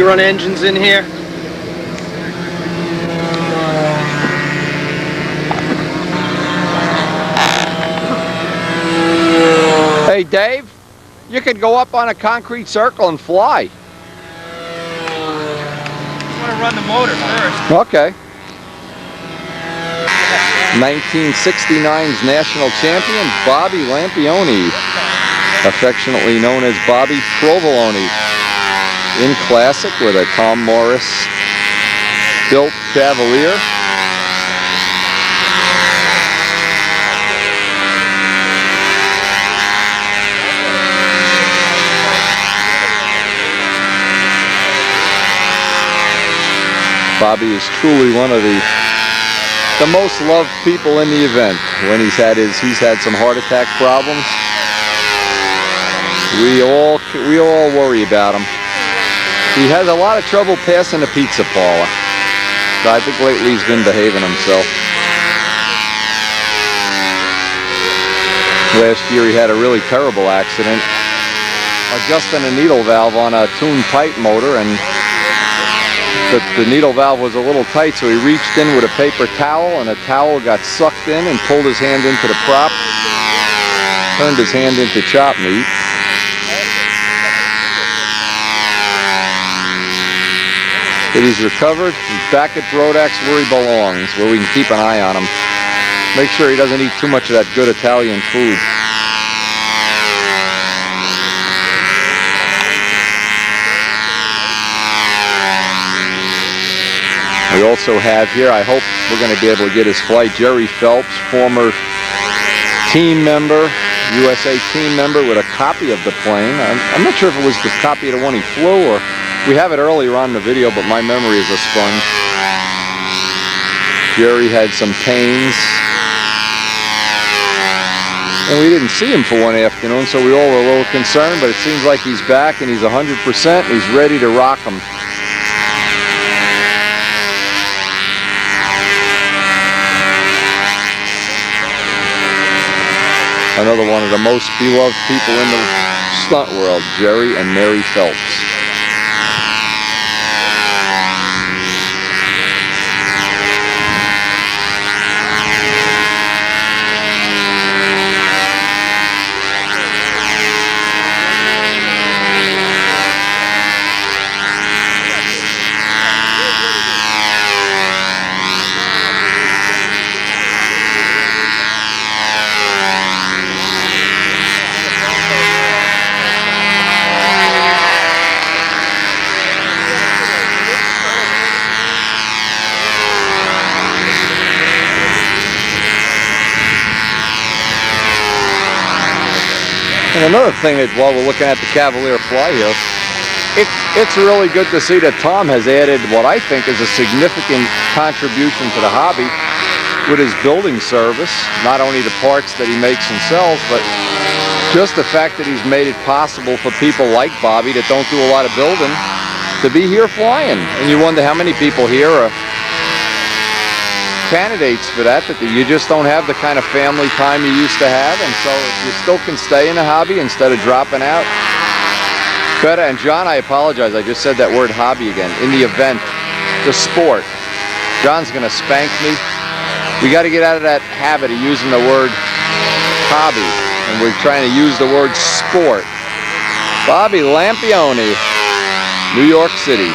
run engines in here. Hey Dave, you could go up on a concrete circle and fly. I want to run the motor first. Okay. 1969's national champion, Bobby Lampioni, affectionately known as Bobby Provolone, in classic with a Tom Morris built Cavalier. Bobby is truly one of the most loved people in the event. When he's had some heart attack problems. We all worry about him. He has a lot of trouble passing the pizza parlor. But I think lately he's been behaving himself. Last year he had a really terrible accident, adjusting a needle valve on a tuned pipe motor, and the needle valve was a little tight, so he reached in with a paper towel, and a towel got sucked in and pulled his hand into the prop, turned his hand into chop meat. But he's recovered. He's back at Brodak's where he belongs, where we can keep an eye on him. Make sure he doesn't eat too much of that good Italian food. We also have here, I hope we're going to be able to get his flight, Jerry Phelps, former team member, USA team member, with a copy of the plane. I'm not sure if it was the copy of the one he flew, or we have it earlier on in the video, but my memory is a sponge. Jerry had some pains, and we didn't see him for one afternoon, so we all were a little concerned, but it seems like he's back and he's 100% and he's ready to rock them. Another one of the most beloved people in the stunt world, Jerry and Mary Phelps. And another thing that while we're looking at the Cavalier fly here, it's really good to see that Tom has added what I think is a significant contribution to the hobby with his building service. Not only the parts that he makes and sells, but just the fact that he's made it possible for people like Bobby that don't do a lot of building to be here flying. And you wonder how many people here are candidates for that you just don't have the kind of family time you used to have, and so you still can stay in the hobby instead of dropping out. Better. And John, I apologize, I just said that word hobby again. In the event, the sport. John's gonna spank me. We got to get out of that habit of using the word hobby, and we're trying to use the word sport. Bobby Lampioni, New York City.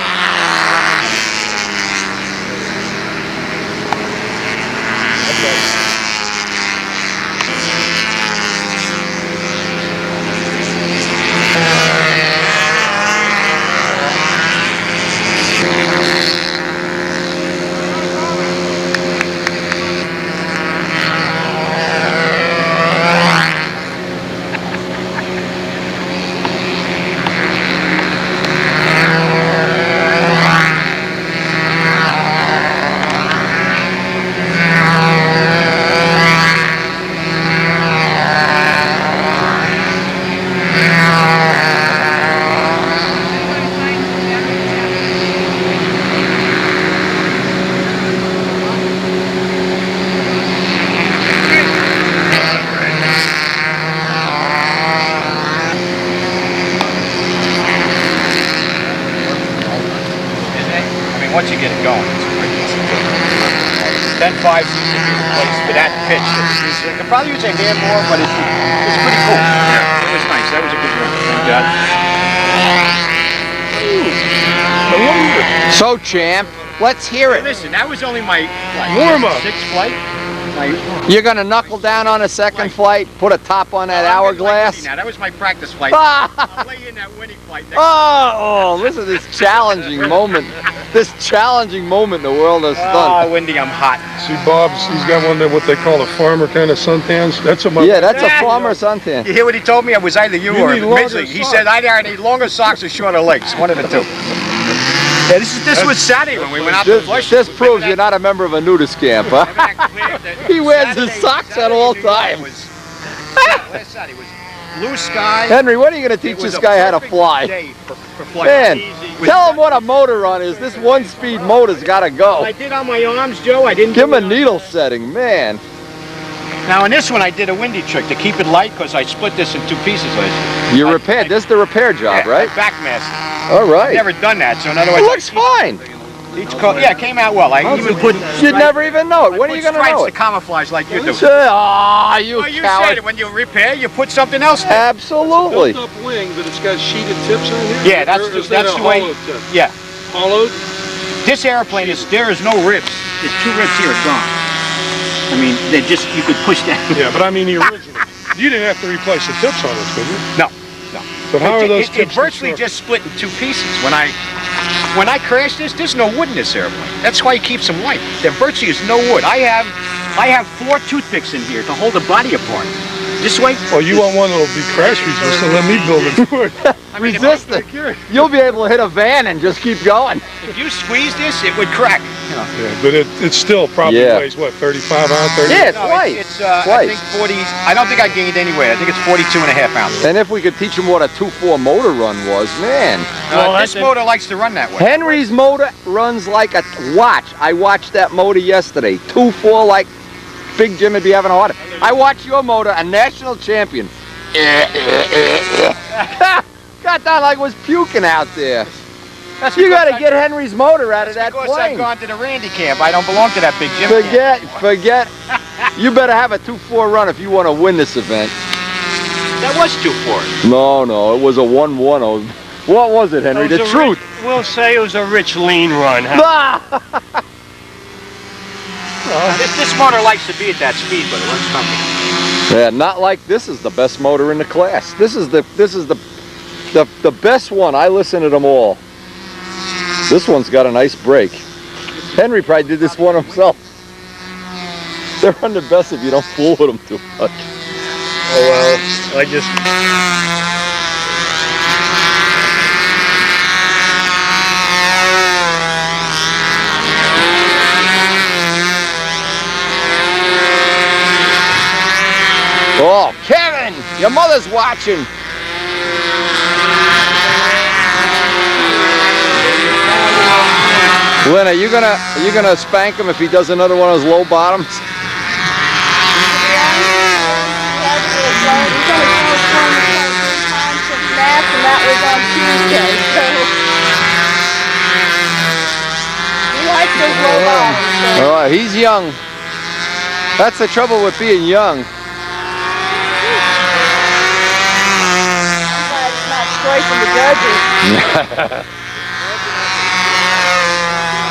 mean, once you get it going, it's pretty easy. 10.5 seems to be the place for that pitch. You could probably use a hair more, but it's pretty cool. Yeah, it was nice. That was a good run. Thank God. So, champ, let's hear it. Listen, that was only my Warm-up. 6th flight. You're gonna knuckle down on a second flight, put a top on that hourglass. Now that was my practice flight. Ah! I'll lay in that winning flight. Oh, listen to this challenging moment. This challenging moment in the world of Oh, stunt. Wendy, I'm hot. See, he's got one that what they call a farmer kind of suntans. That's a Yeah, that's a farmer suntan. You hear what he told me? I was either you or need longer Midley. He socks. said I need longer socks or shorter legs. One of the two. Yeah, this was Saturday when we went out to Flushing. This proves you're not a member of a nudist camp, huh? He wears his socks at all times. Last Saturday was blue sky. Henry, when are you going to teach this guy how to fly? Man, tell him what a motor run is. This one-speed motor's got to go. I did on my arms, Joe. I didn't Give him do a it on- needle setting, man. Now in this one I did a windy trick to keep it light because I split this in 2 pieces last year. You repaired. This is the repair job, Yeah, right? Backmaster. All right. I've never done that, so in other It words, looks fine. yeah, it came out well. I even put. You'd never even know it. When are you going to know To it? camouflage like you do. Ah, you Well, you coward. said it. When you repair, you put something else there. Absolutely. built up wing, but it's got sheeted tips on here. Yeah, that's Or is that's that the a way. hollow tip? Yeah, Hollowed. this airplane there is no ribs. There's 2 ribs here. It's gone. I mean, they just you could push that. Yeah, but I mean the original. You didn't have to replace the tips on this, did you? No. But how are those It tips? virtually just split in 2 pieces. When I crashed this, there's no wood in this airplane. That's why he keeps them white. There virtually is no wood. I have 4 toothpicks in here to hold the body apart. This way. Well, you want one that'll be crash resistant. Let me build it for you. I mean, Resistant. You'll be able to hit a van and just keep going. If you squeeze this, it would crack. Yeah, but it still probably weighs what, 35 ounces? 30? Yeah, it's No, light. it's I think 40. I don't think I gained any weight. I think it's 42.5 ounces. And if we could teach him what a 2.4 motor run was, man. This motor likes to run that way. Henry's motor runs like a watch. I watched that motor yesterday. 2.4 like Big Jim would be having a heart attack. I watched your motor, a national champion. Got that like was puking out there. You got to get Henry's motor out of that Because I've plane. gone to the Randy camp. I don't belong to that Big Jim camp. Forget. You better have a 2.4 run if you want to win this event. That was 2.4. No, it was a 1.10. What was it, Henry? The truth. We'll say it was a rich lean run. Ah! This motor likes to be at that speed, but it runs comfy. Yeah, not like this is the best motor in the class. This is the best one. I listen to them all. This one's got a nice brake. Henry probably did this one himself. They're on the best if you don't fool with them too much. Oh well, I just. Oh, Kevin, your mother's watching. Lynn, are you gonna spank him if he does another one of those low bottoms? And that was on Tuesday, so he likes those low bottoms. So. Oh, he's young. That's the trouble with being young. I'm glad it's not straight from the judges.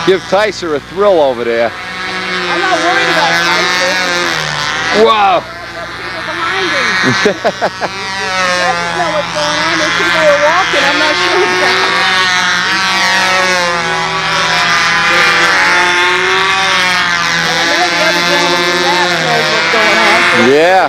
Give Tyser a thrill over there. I'm not worried about Tyson. Wow. People behind him. The judges know what's going on. Those people are walking. I'm not sure about it. And I know the other gentleman from that knows what's going on. So Yeah.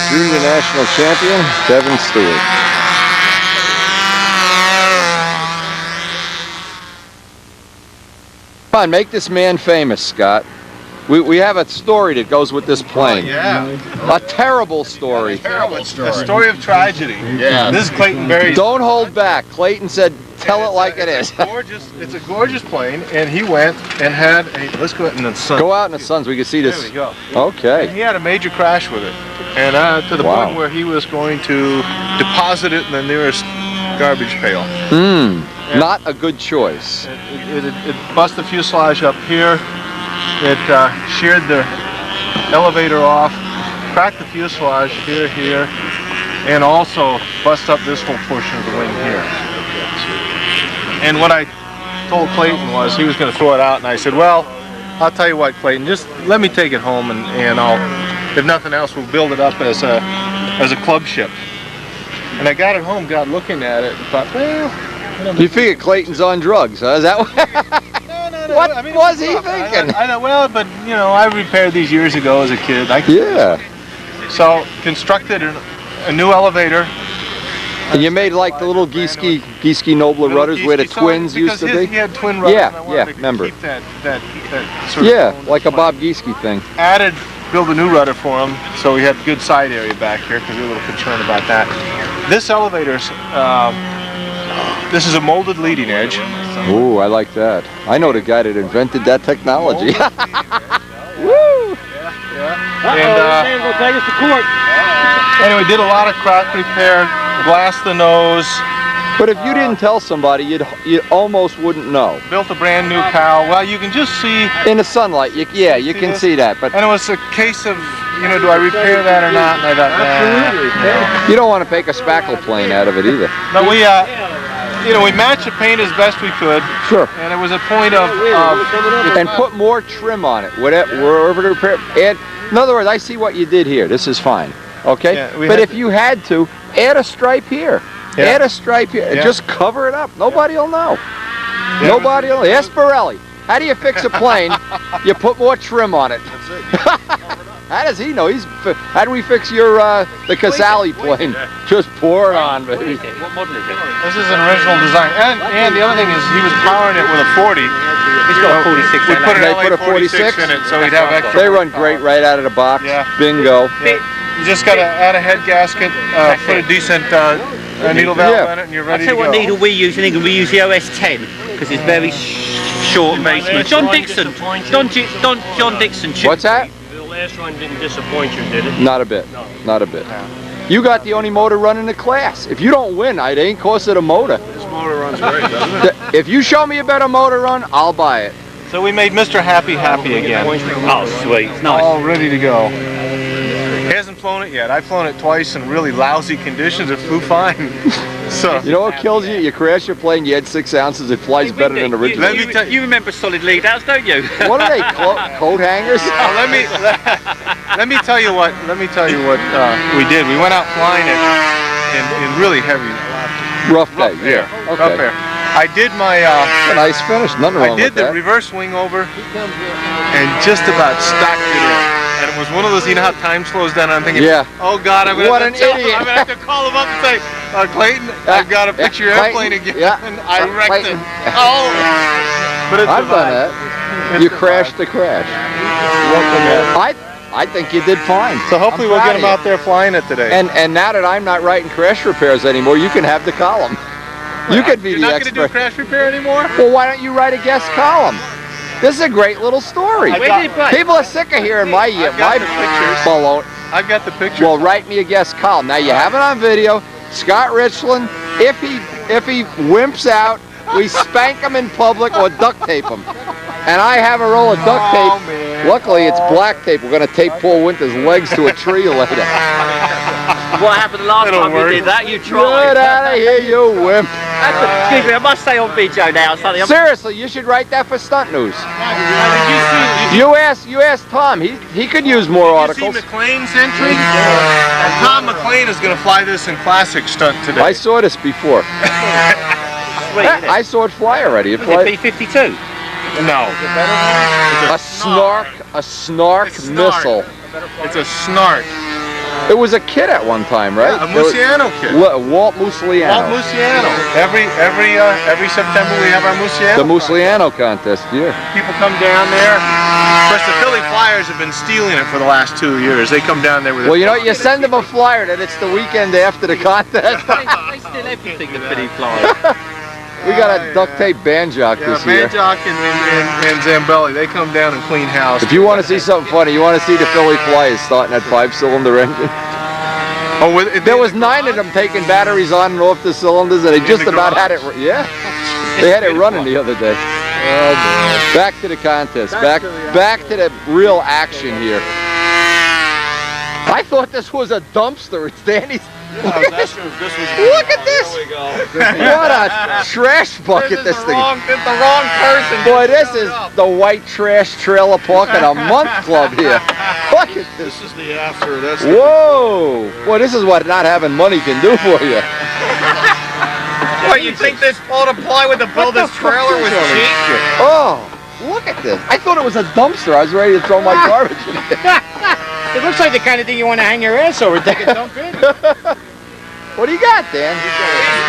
Junior national champion, Devin Stewart. on, make this man famous, Scott. We have a story that goes with this plane. A terrible story. A story of tragedy. Yeah. This is Clayton Berry's. Don't hold back. Clayton said, tell it like it is. It's a gorgeous plane, and he went and had a, let's go out in the sun. Go out in the sun so we can see this. There we go. Okay. And he had a major crash with it. And to the point where he was going to deposit it in the nearest garbage pail. Not a good choice. It bust the fuselage up here. It sheared the elevator off, cracked the fuselage here, and also bust up this whole portion of the wing here. And what I told Clayton was he was going to throw it out, and I said, well, I'll tell you what, Clayton, just let me take it home, and I'll, if nothing else, we'll build it up as a club ship. And I got it home, got looking at it, and thought, well, You figure Clayton's on drugs, huh? Is that what? No. What I mean, was he thinking? I know, well, but you know, I repaired these years ago as a kid. So constructed a new elevator. And you made like the little Gieske Nobler rudders where the twins used to be? He had twin rudders. Yeah, remember. Keep that sort of like a Bob Gieske thing. Build a new rudder for him, so we had good side area back here because we were a little concerned about that. This elevator's, this is a molded leading edge. Ooh, I like that. I know the guy that invented that technology. Woo! And will take us to court. anyway, did a lot of crack repair, glassed the nose. But if you didn't tell somebody, you almost wouldn't know. Built a brand new cowl. Well, you can just see in the sunlight. You can see that. But and it was a case of, you know, do I repair that or not? And I thought, nah. You don't want to make a spackle plane out of it either. But we, you know, we matched the paint as best we could. Sure. And it was a point of and put more trim on it, wherever to repair. And in other words, I see what you did here. This is fine. Okay. Yeah, but if you had to, add a stripe here. Yeah. Add a stripe here. Yeah. Just cover it up. Nobody will know. Nobody will know. Ask Borelli. How do you fix a plane? You put more trim on it. How does he know? How do we fix your the Casale plane? Just pour it on, baby. What model is it? this is an original design. And the other thing is he was powering it with a 40. He's got a 46. We put an They LA put a 46 in it, so he'd have extra. They run great right out of the box. Yeah. Bingo. Yeah. You just got to add a head gasket, put a decent needle valve in it, and you're ready to go. I'll tell you what needle we use in England. We use the OS 10 because it's very short and very smooth. John Dixon. John Dixon. What's that? The last one didn't disappoint you, did it? Not a bit. Not a bit. You got the only motor running the class. If you don't win, it ain't cost of the motor. This motor runs great, doesn't it? If you show me a better motor run, I'll buy it. So we made Mr. Happy again. Oh, sweet. Nice. All ready to go. He hasn't flown it yet. I've flown it twice in really lousy conditions. It flew fine. So You know what kills you? You crash your plane, you had 6 ounces, it flies better than original. You remember solid lead outs, don't you? What are they, coat hangers? let me tell you what we did. We went out flying it in really heavy Rough day, yeah. rough Okay. air. I did my A nice finish, nothing wrong I did with that. the reverse wing over and just about stacked it in. And it was one of those, you know how time slows down, I'm thinking, oh God, I'm What gonna an have to tell him, idiot. I'm gonna have to call him up and say, Clayton, I've got to fix your airplane again. And I wrecked it. Oh, but it's I've done that. You crashed the crash. I think you did fine. So hopefully we'll get him out there flying it today. And now that I'm not writing crash repairs anymore, you can have the column. You could be You're the not expert. going to do crash repair anymore? Well, why don't you write a guest column? This is a great little story. People are sick of hearing my baloney. I've got the pictures. Well, write me a guest column. Now you have it on video. Scott Richland, if he wimps out, we spank him in public or duct tape him. And I have a roll of duct tape. Man. Luckily, it's black tape. We're going to tape Paul Winter's legs to a tree later. What happened the last time we did that? You tried. Get out of here, you wimp. Excuse me, I must say on video now. Seriously, you should write that for Stunt News. You ask Tom. He could use more articles. Did you see McLean's entry? Tom McLean is going to fly this in classic stunt today. I saw this before. I saw it fly already. It fly. B-52. No. A snark missile. It's a snark. It was a kid at one time, right? Yeah, a Musiano kid. Walt Musiano. Walt Musiano. Every September we have our Musiano. The Musiano contest, yeah. People come down there. Of course, the Philly Flyers have been stealing it for the last 2 years. They come down there with. Well, you know, you send them a flyer that it's the weekend after the contest. They steal everything, the Philly Flyers. We got a duct tape band jock this year. Banjock and Zambelli, they come down and clean house. If you want to see something funny, you want to see the Philly Flyers starting that 5-cylinder engine. Oh, There was 9 of them taking batteries on and off the cylinders, and they just about had it. Yeah, they had it running the other day. Oh, boy. Back to the contest. Back to the real action here. I thought this was a dumpster. It's Danny's. Look at this! What a trash bucket this thing. It's the wrong person. Boy, this is the white trash trailer park at a month club here. Look at this. This is the after. That's Whoa! Boy, this is what not having money can do for you. What, you think this float of plywood to build this trailer was cheap? Oh, look at this. I thought it was a dumpster. I was ready to throw my garbage in it. It looks like the kind of thing you want to hang your ass over, take a dump in. What do you got, Dan?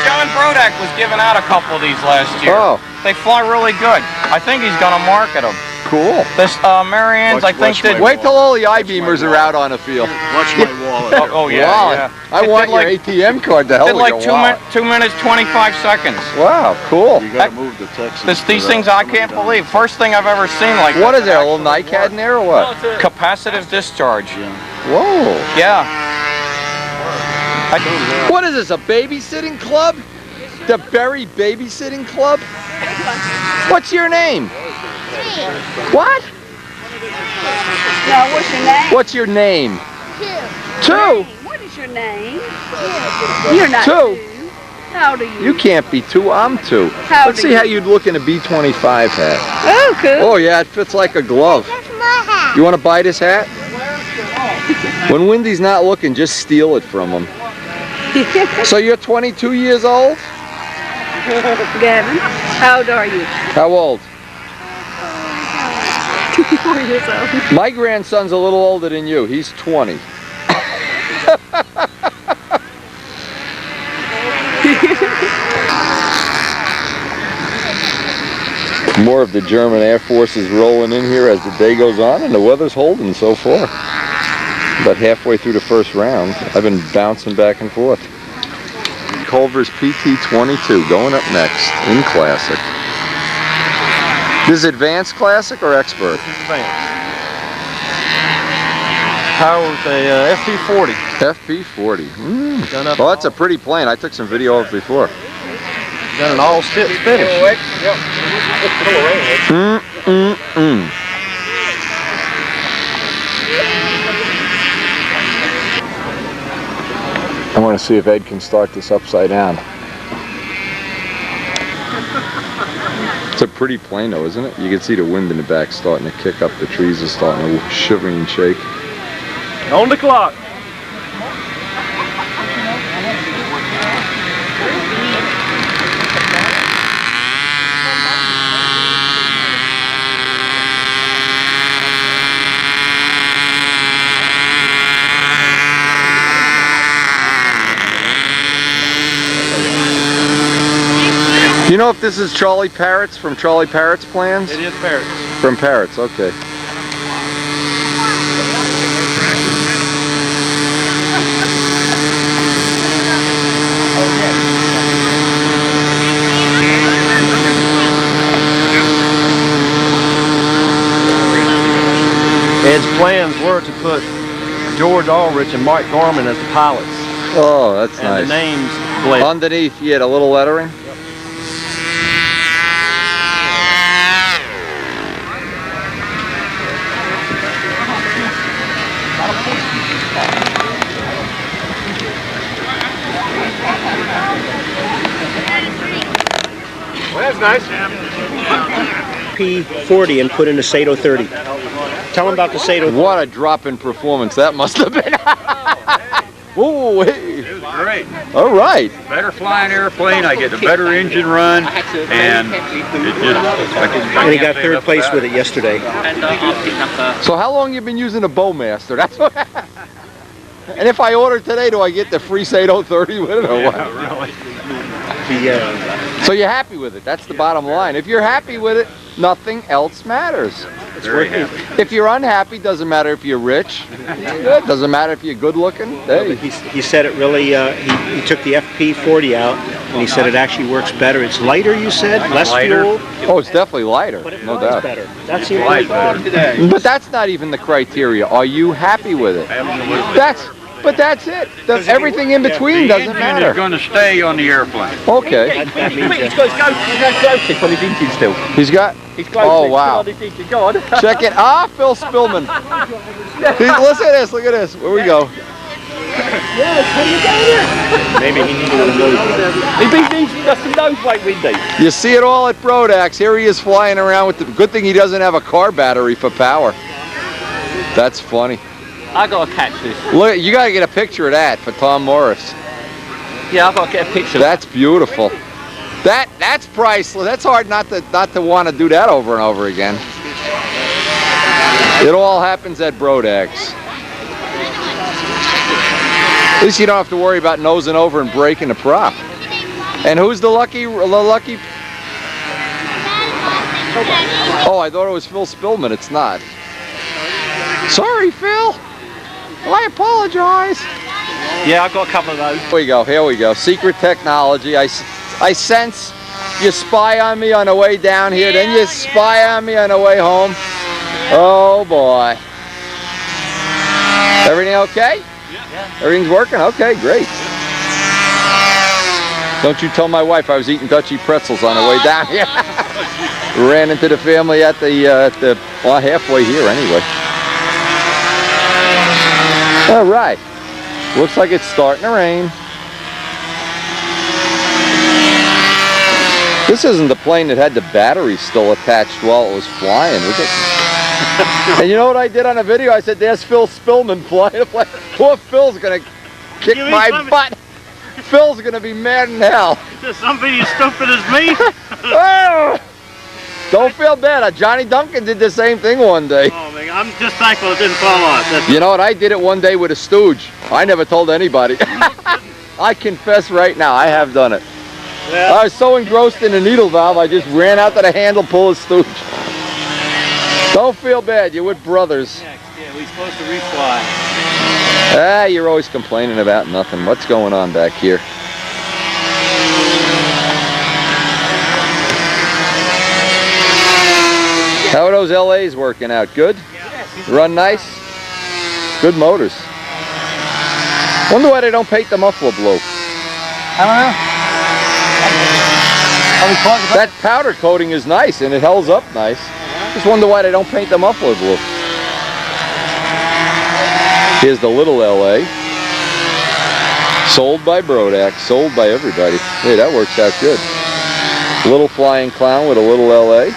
John Brodak was giving out a couple of these last year. Oh. They fly really good. I think he's going to market them. Cool. This Marianne's, I think, did. Wait till all the I-beamers are out on the field. Watch my wallet. Oh, yeah, Wallet. yeah. I It want did your like- ATM card to hell Did with like your wallet. 2 minutes, 25 seconds. Wow, cool. You gotta move to Texas. These things I can't believe. First thing I've ever seen like What this is there, a little actually NiCad in there or what? work. Capacitive discharge. Whoa. Yeah. What is this, a babysitting club? The Berry Babysitting Club? What's your name? What? No, what's your name? What's your name? Two. Name. What is your name? You're not 2. two. How old are you? You can't be 2, I'm 2. How Let's old see are how you? you'd look in a B-25 hat. Oh, cool. Oh yeah, it fits like a glove. That's my hat. You want to buy this hat? When Wendy's not looking, just steal it from him. So you're 22 years old? Gavin, how old are you? How old? 4 years old. My grandson's a little older than you. He's 20. More of the German Air Force is rolling in here as the day goes on, and the weather's holding so far. About halfway through the first round, I've been bouncing back and forth. Culver's PT-22 going up next in Classic. This is Advanced Classic or Expert? Howard's a FP40. FP40. Well, that's a pretty plane. I took some video of it before. Got an all-stitch finish. I want to see if Ed can start this upside down. It's a pretty plane though, isn't it? You can see the wind in the back starting to kick up. The trees are starting to shiver and shake. On the clock. Do you know if this is Charlie Parrott's from Charlie Parrott's plans? It is Parrots. From Parrott's, okay. Ed's plans were to put George Ulrich and Mike Gorman as the pilots. Oh, that's And nice. the names bled. Underneath, you had a little lettering? Well, that's nice. P40 and put in a Sato 30. Tell him about the Sato. What a drop in performance that must have been. Whoa, hey. It was great. All right. Better flying airplane. I get a better engine run, and it just. And he got third place with it yesterday. So how long you been using a Bowmaster? That's what. And if I order today, do I get the free Sato 30 with it or what? Really. So you're happy with it. That's the bottom line. If you're happy with it, nothing else matters. Very happy. If you're unhappy, doesn't matter if you're rich. It doesn't matter if you're good looking. Hey. He said it really, he took the FP40 out, and he said it actually works better. It's lighter, you said? Less Lighter. fuel? Oh, it's definitely lighter. But it No flies doubt. better. That's the Flies important better. But that's not even the criteria. Are you happy with it? But that's it. Everything in between doesn't Engine matter. is going to stay on the airplane. Okay. That means He's got his glow tip on his engine still. He's got. His glow Oh tip wow. on his engine. Go on. Check it. Ah, Phil Spillman. Listen to this. Look at this. Where we go. maybe he needed a nose. He needs some nose weight, Windy. You see it all at Brodak's. Here he is flying around with the good thing he doesn't have a car battery for power. That's funny. I gotta catch this. Look, you gotta get a picture of that for Tom Morris. Yeah, I've got to get a picture. That's beautiful. That's priceless. That's hard not to want to do that over and over again. It all happens at Brodak's. At least you don't have to worry about nosing over and breaking the prop. And who's the lucky? Oh, I thought it was Phil Spillman. It's not. Sorry, Phil. Well, I apologize. Yeah, I've got a couple of those. Here we go. Here we go. Secret technology. I sense you spy on me on the way down here, then you spy on me on the way home. Oh boy. Everything okay? Yeah. Everything's working? Okay, great. Don't you tell my wife I was eating Dutchy pretzels on the way down here. Ran into the family at the well, halfway here anyway. All right. Looks like it's starting to rain. This isn't the plane that had the battery still attached while it was flying, was it? And you know what I did on the video? I said, there's Phil Spillman flying a plane. Poor Phil's going to kick my butt. Phil's going to be mad in hell. Is somebody as stupid as me? Oh! Don't feel bad. Johnny Duncan did the same thing one day. Oh, man, I'm just thankful it didn't fall off. That's You know what? I did it one day with a stooge. I never told anybody. I confess right now, I have done it. Yeah. I was so engrossed in the needle valve, I just ran out to the handle, pull a stooge. Don't feel bad. You're with brothers. Yeah, we're supposed to refly. Ah, you're always complaining about nothing. What's going on back here? How are those LAs working out? Good? Run nice? Good motors. Wonder why they don't paint the muffler blue. I don't know. That powder coating is nice and it holds up nice. Just wonder why they don't paint the muffler blue. Here's the little LA. Sold by Brodak, sold by everybody. Hey, that works out good. Little flying clown with a little LA.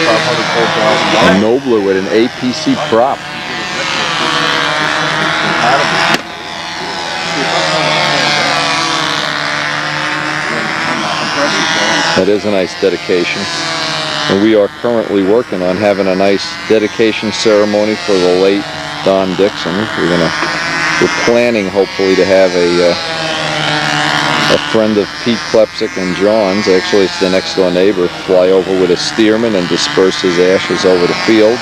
A Nobler with an APC prop. That is a nice dedication. And we are currently working on having a nice dedication ceremony for the late Don Dixon. We're planning hopefully to have a friend of Pete Klepsick and John's, actually it's the next door neighbor, fly over with a Stearman and disperse his ashes over the field.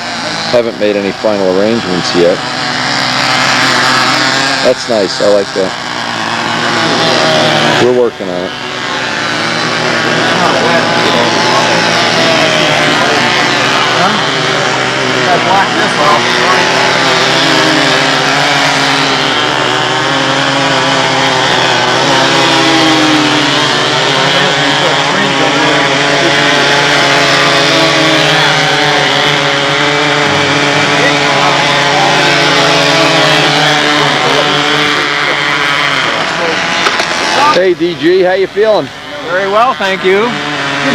Haven't made any final arrangements yet. That's nice, I like that. We're working on it. Hey DG, how you feeling? Very well, thank you.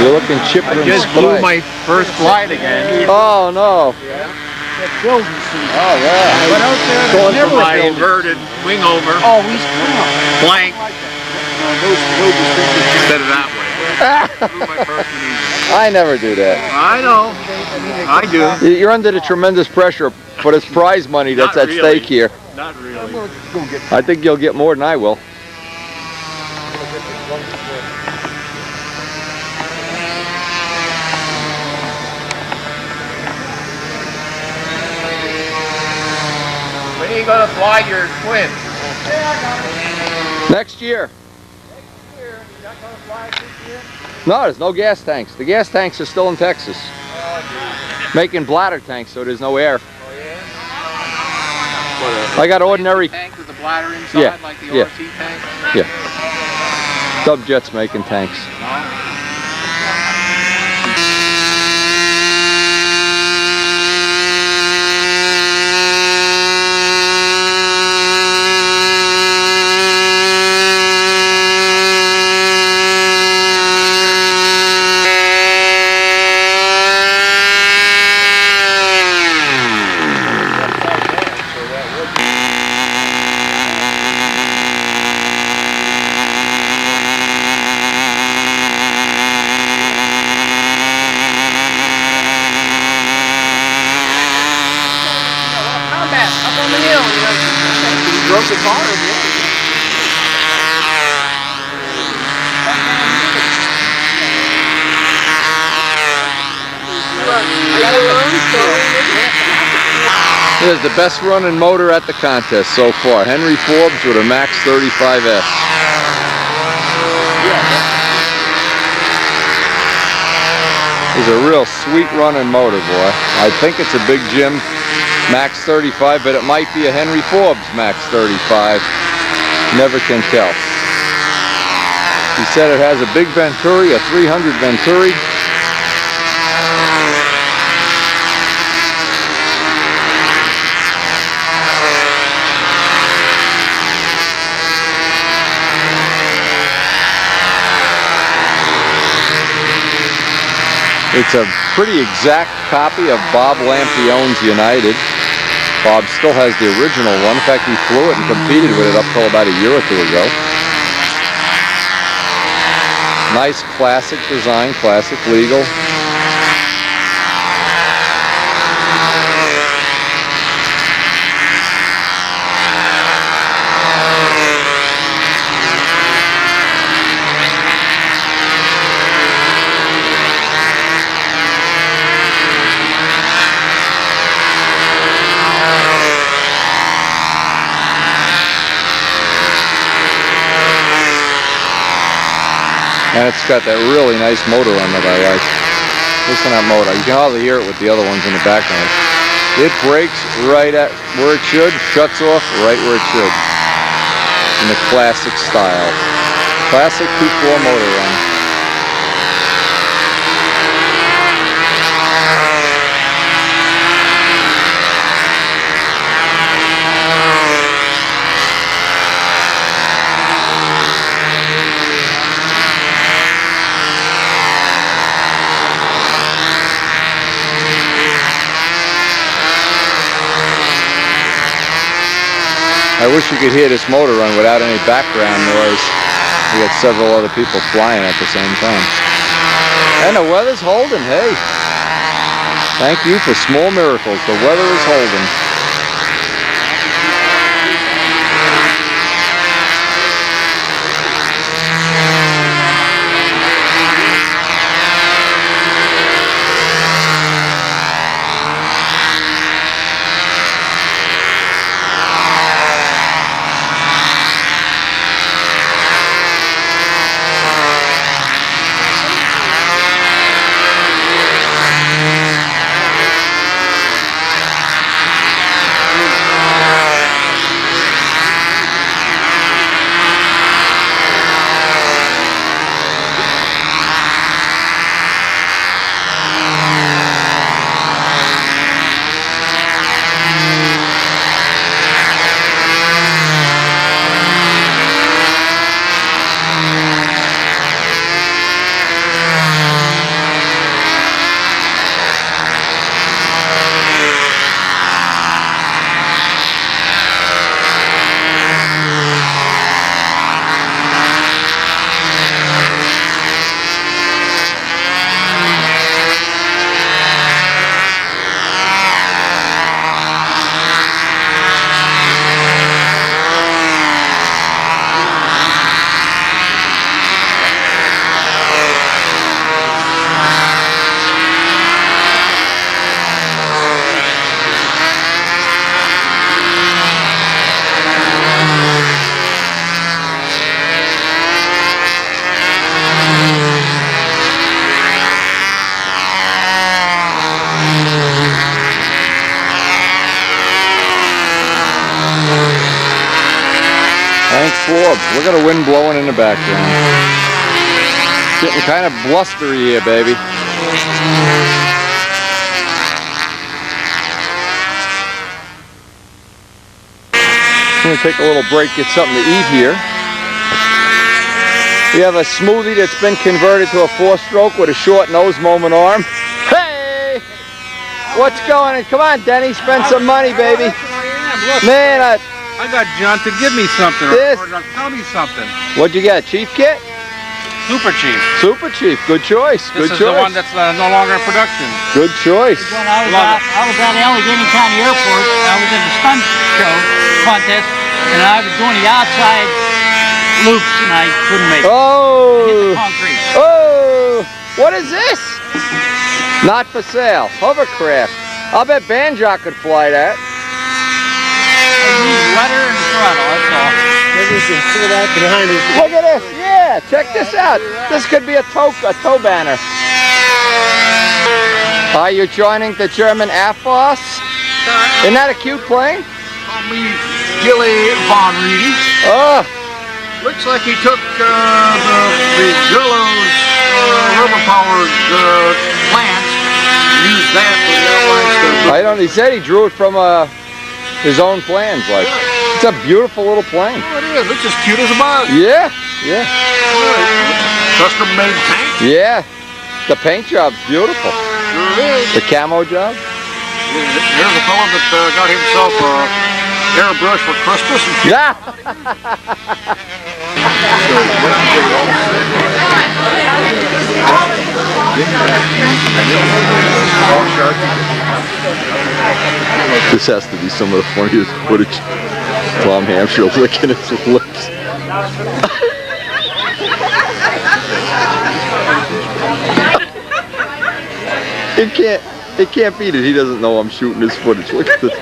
You're looking chipper and Just spry. blew my first flight again. Oh no. That building seat. Oh, yeah. But out there, Going there's for never a my building. inverted wing over, Oh, he's gone. blank, Those distinctions. instead of that way. Blew my first engine. I never do that. I know. I do. You're under the tremendous pressure for this prize money that's Not at really. stake here. Not really. I think you'll get more than I will. When are you going to fly your twin? Next year. No, there's no gas tanks. The gas tanks are still in Texas. Making bladder tanks so there's no air. I got ordinary Tank with the bladder inside, Yeah, like the yeah. RC tank? Yeah. Subjet's making tanks. Broke the car again. It is the best running motor at the contest so far. Henry Forbes with a Max 35S. It's a real sweet running motor, boy. I think it's a Big Jim Max 35, but it might be a Henry Forbes Max 35. Never can tell. He said it has a big Venturi, a 300 Venturi. It's a pretty exact copy of Bob Lampion's United. Bob still has the original one. In fact, he flew it and competed with it up till about a year or two ago. Nice classic design, classic legal. And it's got that really nice motor on it I like. Listen to that motor. You can hardly hear it with the other ones in the background. It brakes right at where it should, shuts off right where it should. In the classic style. Classic 2.4 motor run. I wish you could hear this motor run without any background noise. We got several other people flying at the same time. And the weather's holding, hey. Thank you for small miracles. The weather is holding. Forbes. Look at the wind blowing in the background. Getting kind of blustery here, baby. I'm gonna take a little break, get something to eat here. We have a smoothie that's been converted to a 4-stroke with a short nose, moment arm. Hey! What's going on? Come on, Denny, spend some money, baby. Man, I got John to give me something. This. Or tell me something. What'd you get? Chief kit? Super Chief. Super Chief. Good choice. This Good is choice. the one that's no longer in production. Good choice. When I was at Allegheny County Airport, I was in the stunt show contest, and I was doing the outside loops, and I couldn't make it. Oh! Hit the concrete. Oh! What is this? Not for sale. Hovercraft. I'll bet Banjo could fly that. It needs rudder and throttle, that's all. Maybe you can see that behind his... Look at this. Yeah, check this out. This could be a tow banner. Are you joining the German Air Force? Isn't that a cute plane? Call me Gilly Von Reedy. Oh, Looks like he took the Gillo's rubber-powered plants and used that for the airlines to... I don't. He said he drew it from his own plans. Like, it's a beautiful little plane. Oh, it is. Looks as cute as a bug. Yeah, yeah, Custom-made tank. yeah. The paint job's beautiful. Sure is. The camo job. There's a fellow that got himself a airbrush for Christmas. Yeah. This has to be some of the funniest footage. Tom Hampshire licking his lips. It can't beat it. He doesn't know I'm shooting his footage. Look at this.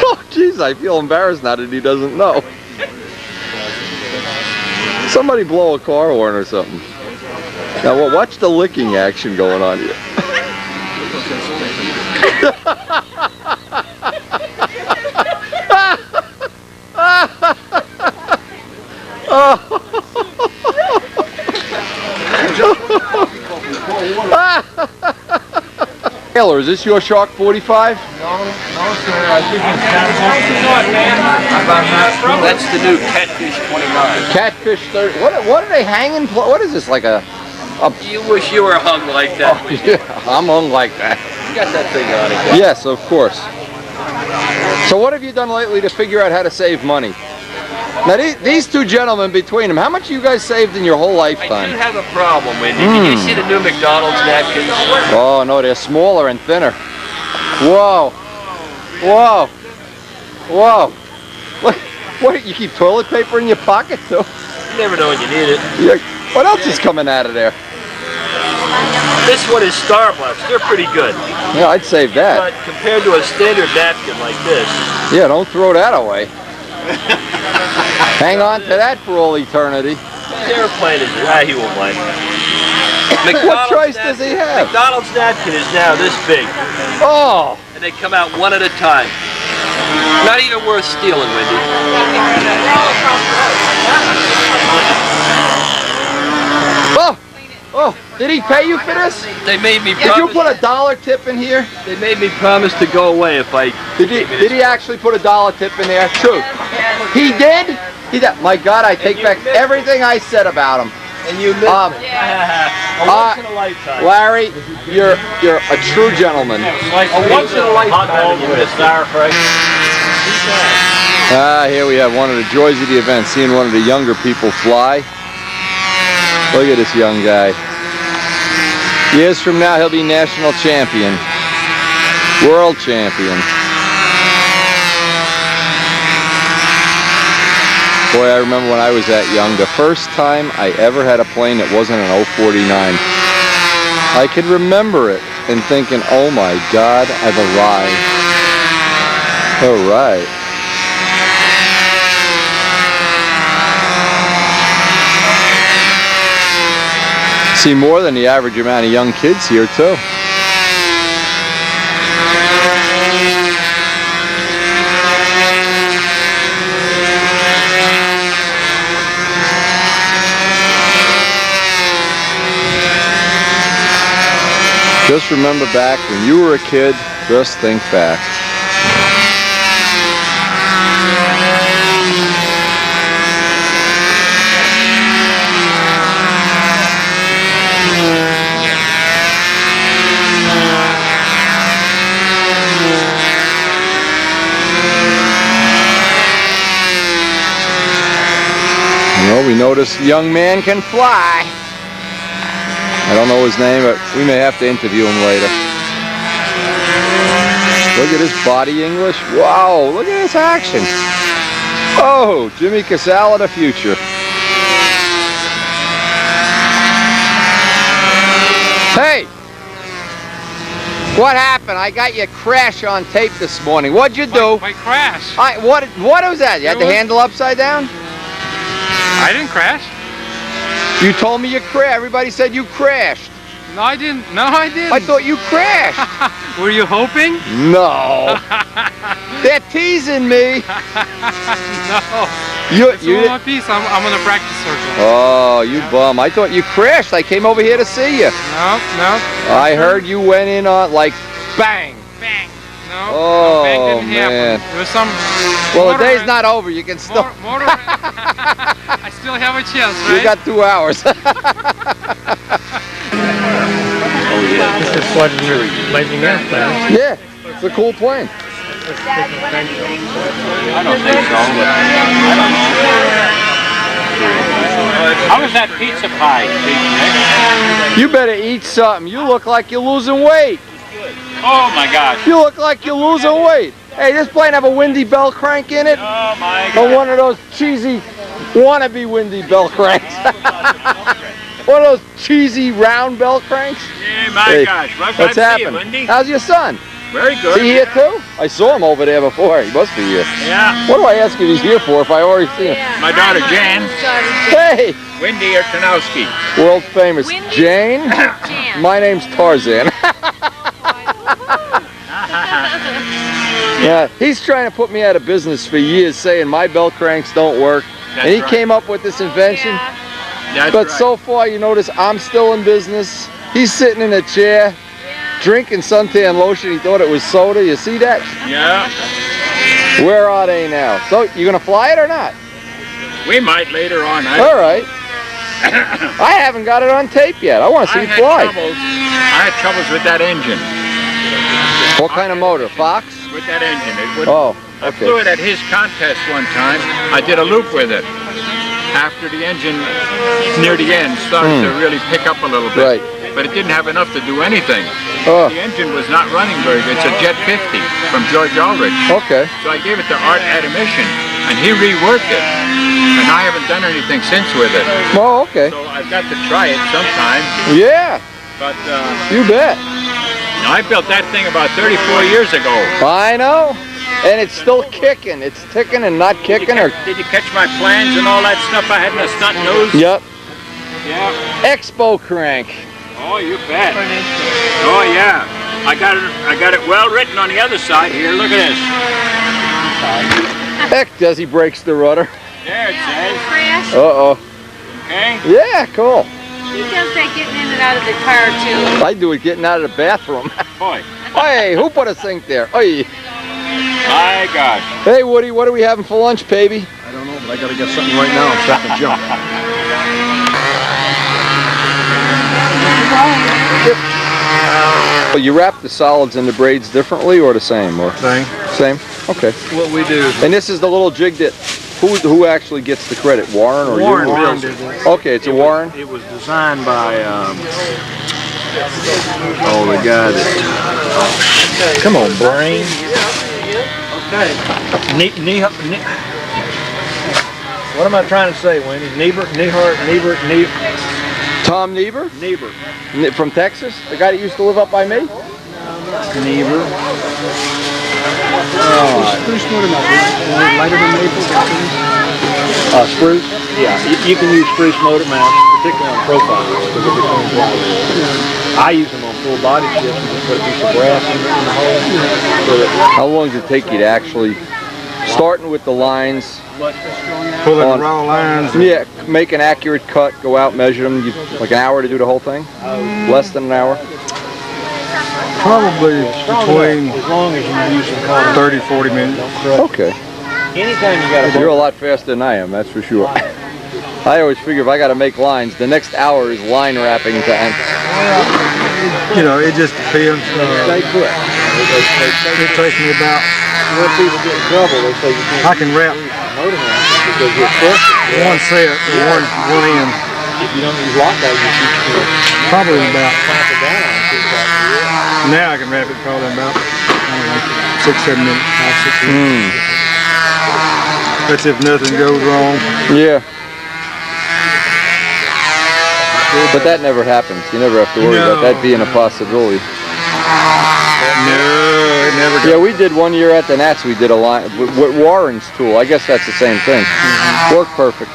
Oh, jeez, I feel embarrassed now that he doesn't know. Somebody blow a car horn or something. Now, well, watch the licking action going on here. Taylor, is this your Shark 45? No, sir. I think it's That's the new Catfish 29. Catfish 30. What are they hanging? What is this, like a You wish you were hung like that. Oh, yeah, I'm hung like that. You got that thing on again. Yes, of course. So what have you done lately to figure out how to save money? Now these two gentlemen between them, how much you guys saved in your whole I lifetime? do have a problem, Wendy. Did you see the new McDonald's napkins? Oh no, they're smaller and thinner. Whoa. Whoa. Whoa. What, you keep toilet paper in your pocket too? You never know when you need it. Yeah. What else is coming out of there? This one is Starbucks. They're pretty good. Yeah, I'd save that. But compared to a standard napkin like this, Yeah, don't throw that away. Hang on to that for all eternity. the airplane is... he won't mind. What choice does he have? McDonald's napkin is now this big. Oh! And they come out one at a time. Not even worth stealing, Wendy. Oh! Oh! Did he pay you for this? They made me Did you promise... put $1 tip in here? They made me promise to go away if I... Did he actually put $1 tip in there? True. He did? He did. My God, I take back everything I said about him. And you missed it. A once in a lifetime. Larry, you're a true gentleman. A once in a lifetime. You missed our price. Here we have one of the joys of the event, seeing one of the younger people fly. Look at this young guy. Years from now, he'll be national champion. World champion. Boy, I remember when I was that young, the first time I ever had a plane that wasn't an 049. I could remember it and thinking, oh my God, I've arrived. All right. See more than the average amount of young kids here too. Just remember back when you were a kid, just think back. Well, we noticed the young man can fly. I don't know his name, but we may have to interview him later. Look at his body English. Wow, look at this action. Oh, Jimmy Casale of the future. Hey! What happened? I got your crash on tape this morning. What'd you do? My crash. What was that? You had the handle upside down? I didn't crash. You told me you crashed. Everybody said you crashed. No, I didn't. No, I didn't. I thought you crashed. Were you hoping? No. They're teasing me. No. You my piece. I'm on the practice circle. Oh, you bum. I thought you crashed. I came over here to see you. No. I heard you went in on like bang. Bang. No. Oh, bang didn't man. happen. There was some. Well, the day's not over. You can still. I still have a chance, right? You got 2 hours. Oh yeah. This is what you're lighting up, man. Yeah, it's a cool plane. I don't think so. I don't know. How was that pizza pie, Nick? You better eat something. You look like you're losing weight. Oh my gosh. You look like you're losing weight. Hey, this plane have a windy bell crank in it? Oh my God. Or one of those cheesy wannabe windy bell cranks. One of those cheesy round bell cranks. Yeah, my gosh. What's happening? How's your son? Very good. Is he here too? I saw him over there before. He must be here. Yeah. What do I ask if he's here for if I already see him? My daughter Jan. Hey! Wendy Ertanowski. World famous. Jane? My name's Tarzan. Yeah, he's trying to put me out of business for years saying my bell cranks don't work. That's and he right. came up with this invention. That's But right. so far, you notice I'm still in business. He's sitting in a chair, drinking suntan lotion. He thought it was soda. You see that? Yeah. Where are they now? So, you gonna fly it or not? We might later on. All right. I haven't got it on tape yet. I want to see it fly. I had troubles with that engine. What kind of motor? Fox? With that engine. It would, Oh, I okay. flew it at his contest one time. I did a loop with it. After the engine, near the end, started to really pick up a little bit. Right. But it didn't have enough to do anything. Oh. The engine was not running very good. It's a Jet 50 from George Aldrich. Okay. So I gave it to Art Admission, and he reworked it. And I haven't done anything since with it. Oh, okay. So I've got to try it sometime. Yeah. But You bet. I built that thing about 34 years ago. I know. And it's still kicking. It's ticking and not kicking. Did you catch my plans and all that stuff I had in the stunt nose? Yep. Yeah. Expo crank. Oh, you bet. Oh, yeah. I got it well written on the other side here. Look at this. Heck, Desi breaks the rudder. There it says. Crash. Uh-oh. Okay. Yeah, cool. He does that getting in and out of the car too. I do it getting out of the bathroom. Boy. Hey, who put a sink there? Hey. My gosh. Hey, Woody, what are we having for lunch, baby? I don't know, but I gotta get something right now. I'm starting to jump. Well, you wrap the solids in the braids differently or the same? Or Same? Okay. What we do. And this is the little jig that, who actually gets the credit? Warren or Warren you? builds it. Okay, it's a Warren? It was designed by, the guy that, come on, brain. What am I trying to say, Wendy? Niebuhr? Tom Niebuhr? Niebuhr. From Texas? The guy that used to live up by me? Niebuhr. Spruce motor mount, lighter than maple. Spruce? Yeah, you can use spruce motor mounts, particularly on profiles, because it becomes lighter. I use them on full body ships and just put a piece of brass in the hole. How long does it take you to actually, starting with the lines, Pull in the raw lines. Yeah, make an accurate cut, go out, measure them, like an hour to do the whole thing? Less than an hour? Probably between As long as you use some 30, 40 minutes. Okay. Anytime you got You're a lot faster than I am, that's for sure. I always figure if I got to make lines, the next hour is line wrapping time. You know, it just depends. stay put. It takes me about. When people get in trouble, they say you can't. I can wrap Because you're crushing. one set or one end. If you don't use lockout, you should Probably about. clamp it down on it. Now I can wrap it probably about, I don't know, 6, 7 minutes, 5, 6 minutes. That's if nothing goes wrong. Yeah. But that never happens. You never have to worry about that being a possibility. No, it never does. Yeah, we did one year at the Nats. We did a line with Warren's tool. I guess that's the same thing. Worked perfect.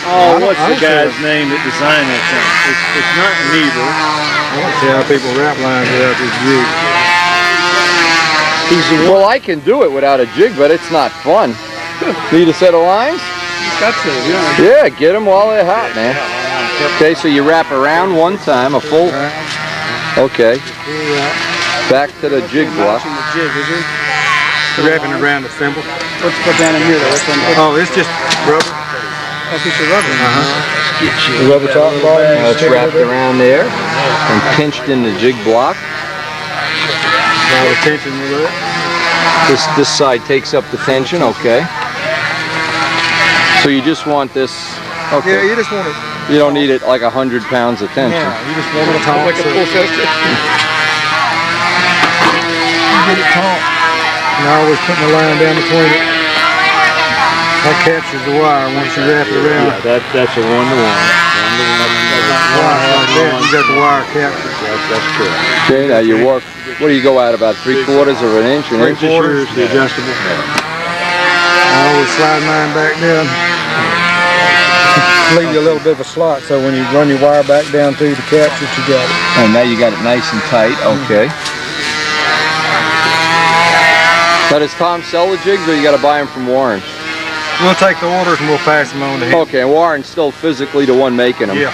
Oh, what's the guy's name that designed that thing? It's not Niebuhr. I don't see how people wrap lines without this jig. Well, I can do it without a jig, but it's not fun. Need a set of lines? Got to, Yeah, get them while they're hot, man. Okay, so you wrap around one time, a full. Okay. Back to the jig block. Wrapping around the thimble. What's put down in here though? Oh, it's just rubber. A piece of rubber. The rubber top bar. It's wrapped around there and pinched in the jig block. Now the tension with it. This side takes up the tension, okay. So you just want this, okay. Yeah, you just want it. You don't need it like 100 pounds of tension. Yeah, you just want it taut. Like a full sister. Get it taut. And I always put my line down between it. That captures the wire once you wrap it around. Yeah, that's a one-to-one. You got the wire captured. That's correct. Okay, now you work, what do you go at, about 3/4 of an inch? An inch? 3/4, the adjustable. I always slide mine back down. Leave you a little bit of a slot so when you run your wire back down through the capture, you got it. And now you got it nice and tight, okay. Now does Tom sell the jigs or you got to buy them from Warren? We'll take the orders and we'll pass them on to him. Okay, and Warren's still physically the one making them. Yeah.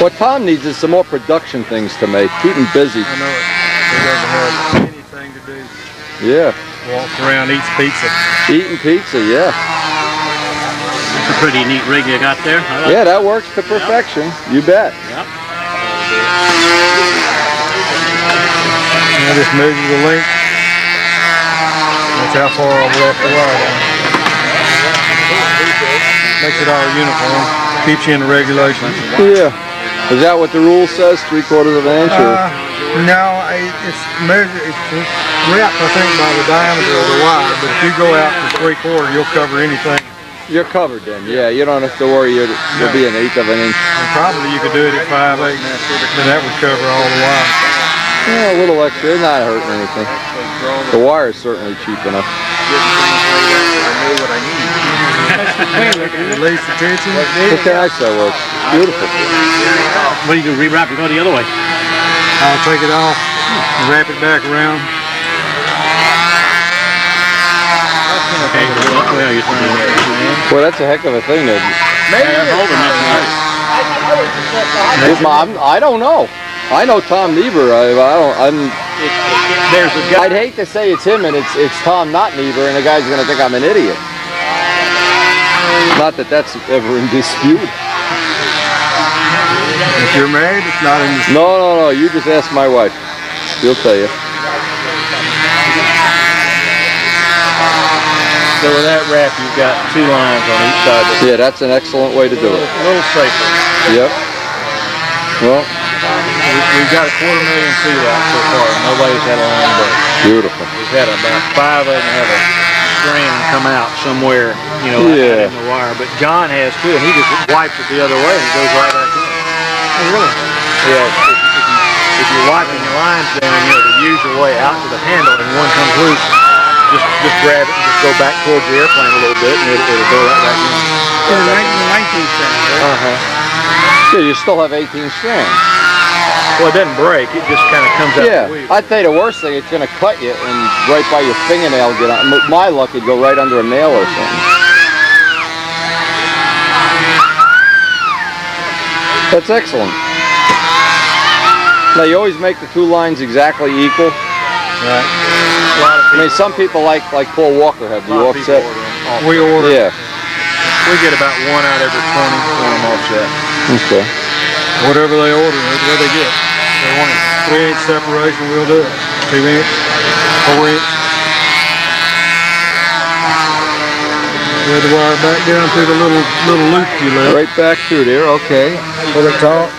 What Tom needs is some more production things to make. Keep him busy. I know it. He doesn't have anything to do. Yeah. Walks around, eats pizza. Eating pizza, yeah. It's a pretty neat rig you got there. I like Yeah, that works to perfection. You bet. Yep. I just measure the length. That's how far I've left the wire down. Makes it all uniform. Keeps you in the regulations. Yeah. Is that what the rule says? 3/4 of an inch? Or? No, it's measured. It's wrapped, I think, by the diameter of the wire. But if you go out to 3/4, you'll cover anything. You're covered then. Yeah, you don't have to worry. You'll be 1/8 of an inch. And probably you could do it at 5/8, and that would cover all the wire. Yeah, a little extra. It's not hurting anything. The wire is certainly cheap enough. Release the tension. Look how nice that works. Beautiful. What do you do? Rewrap it? Go the other way. I'll take it off and wrap it back around. Okay, what way are you trying to Well, that's a heck of a thing. That I don't know. I know Tom Niebuhr. There's a guy. I'd hate to say it's him and it's Tom, not Niebuhr, and the guy's going to think I'm an idiot. Not that that's ever in dispute. If you're married, it's not in dispute. No. You just ask my wife. She'll tell you. So with that wrap, you've got 2 lines on each side. Yeah, that's an excellent way to do it. A little safer. Yep. Well, we've got 250,000 feet out so far. Nobody's had a line break. Beautiful. We've had about 5 of them have a strand come out somewhere, you know, Yeah. in the wire. But John has too, and he just wipes it the other way and it goes right back in. Oh, really? Yeah, if you're wiping your lines down, you know, the usual way out to the handle, and one comes loose, just grab it and just go back towards the airplane a little bit, and it'll go right back in. It's a 19 cent, right? yeah, you still have 18 strands. Well, it doesn't break; it just kind of comes out. Yeah, the weave. I'd say the worst thing, it's going to cut you and right by your fingernail get on. My luck, it'd go right under a nail or something. That's excellent. Now you always make the two lines exactly equal. Right. A lot of I mean, some people like Paul Walker have. Do you offset? We order. Yeah. We get about 1 out every 20 when I'm offset. Okay. Whatever they order, that's what they get. They want a 3-inch separation, we'll do it. 2-inch, 4-inch. Thread the wire back down through the little loop you left. Right back through there. Okay. Pull it taut.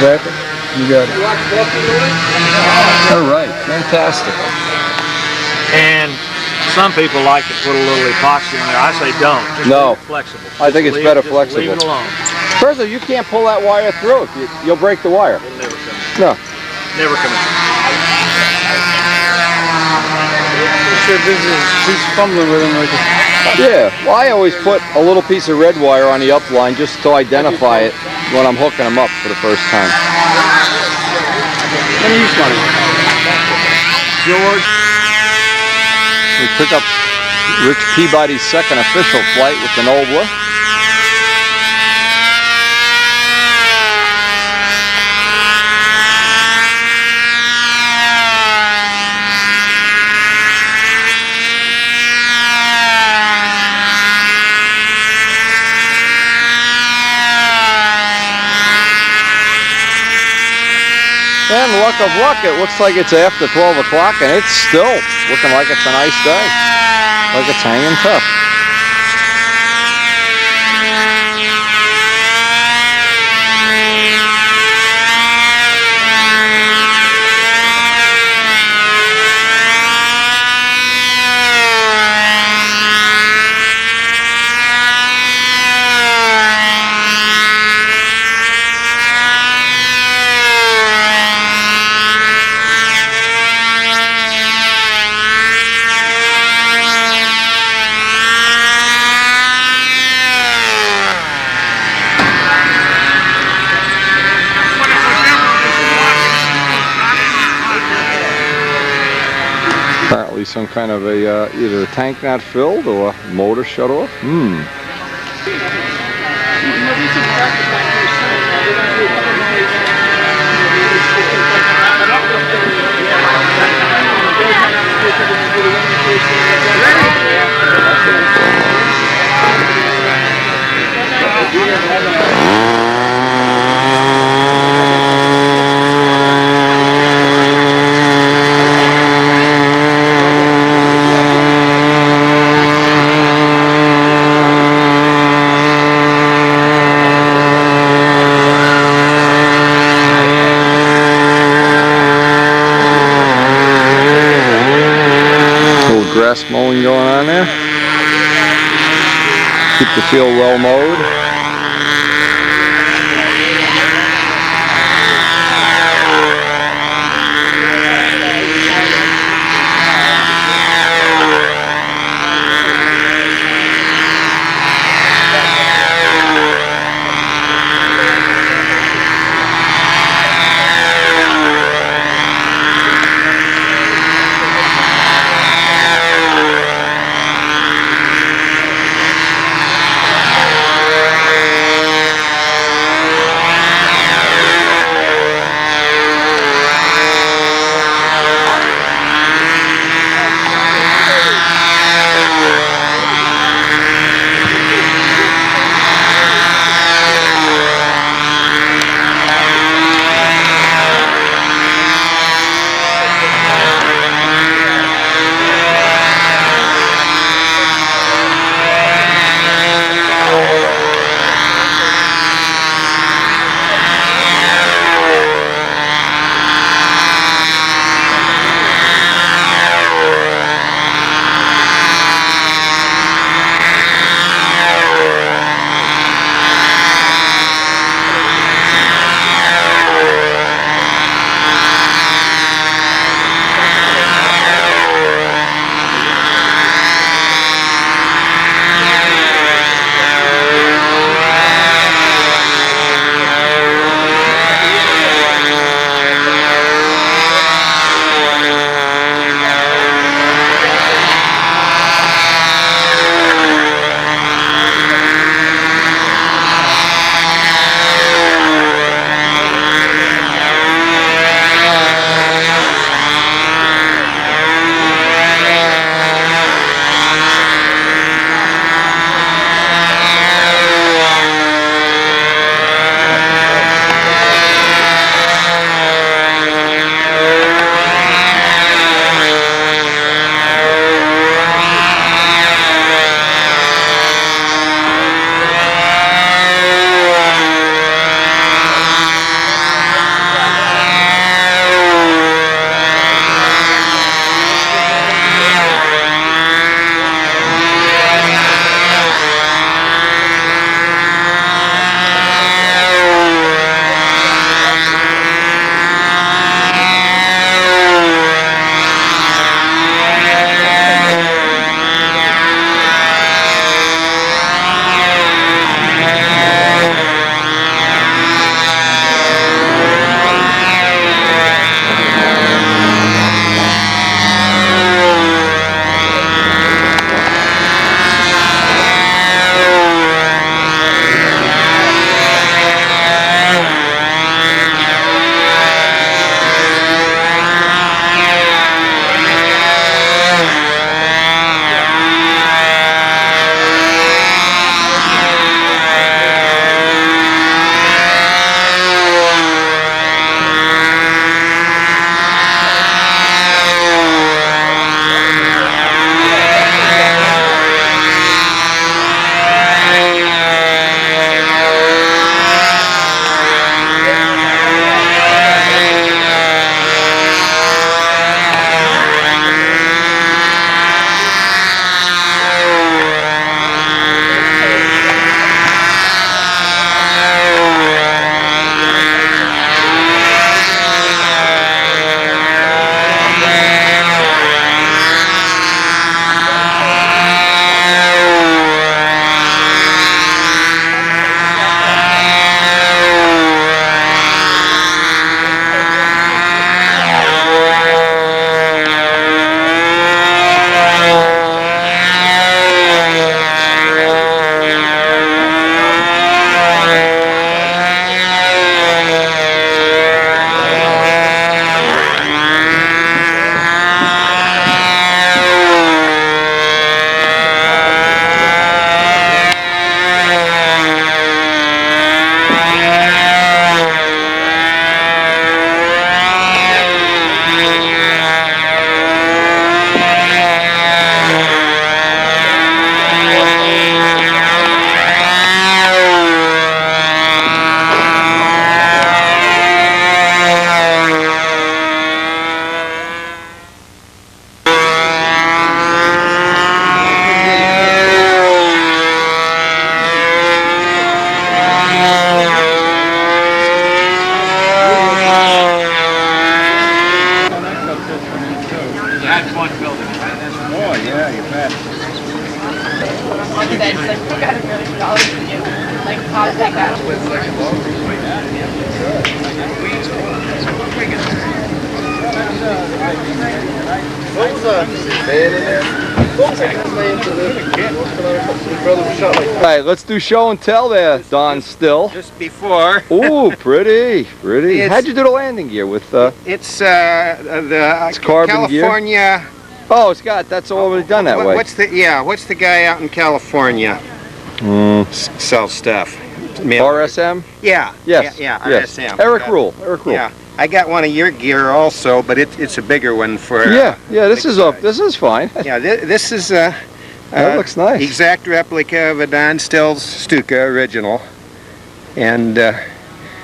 Wrap it. You got it. All right. Fantastic. And some people like to put a little epoxy on there. I say don't. Just No. leave it flexible. I think it's better flexible. Leave it alone. Further, you can't pull that wire through. You'll break the wire. It'll never come in. No. Never come in. He's fumbling with him like a... Yeah. Well, I always put a little piece of red wire on the upline just to identify it when I'm hooking them up for the first time. George. We pick up Rich Peabody's second official flight with the Nobler. And luck of luck, it looks like it's after 12 o'clock and it's still looking like it's a nice day. Like it's hanging tough. Apparently some kind of a, either a tank not filled or a motor shut off. Grass mowing going on there. Keep the field well mowed. Alright, let's do show and tell there, Don Still. Just before. Ooh, pretty, pretty. How'd you do the landing gear with It's the carbon gear? California. Oh, it's got, that's already done that way. What's the guy out in California sells stuff? RSM? Yeah. Yes. Yeah, yes. RSM. Eric Rule. Eric Rule. Yeah. I got one of your gear also, but it's a bigger one for. Yeah. This is fine. Yeah. This is that looks nice. Exact replica of a Don Stills Stuka original, and.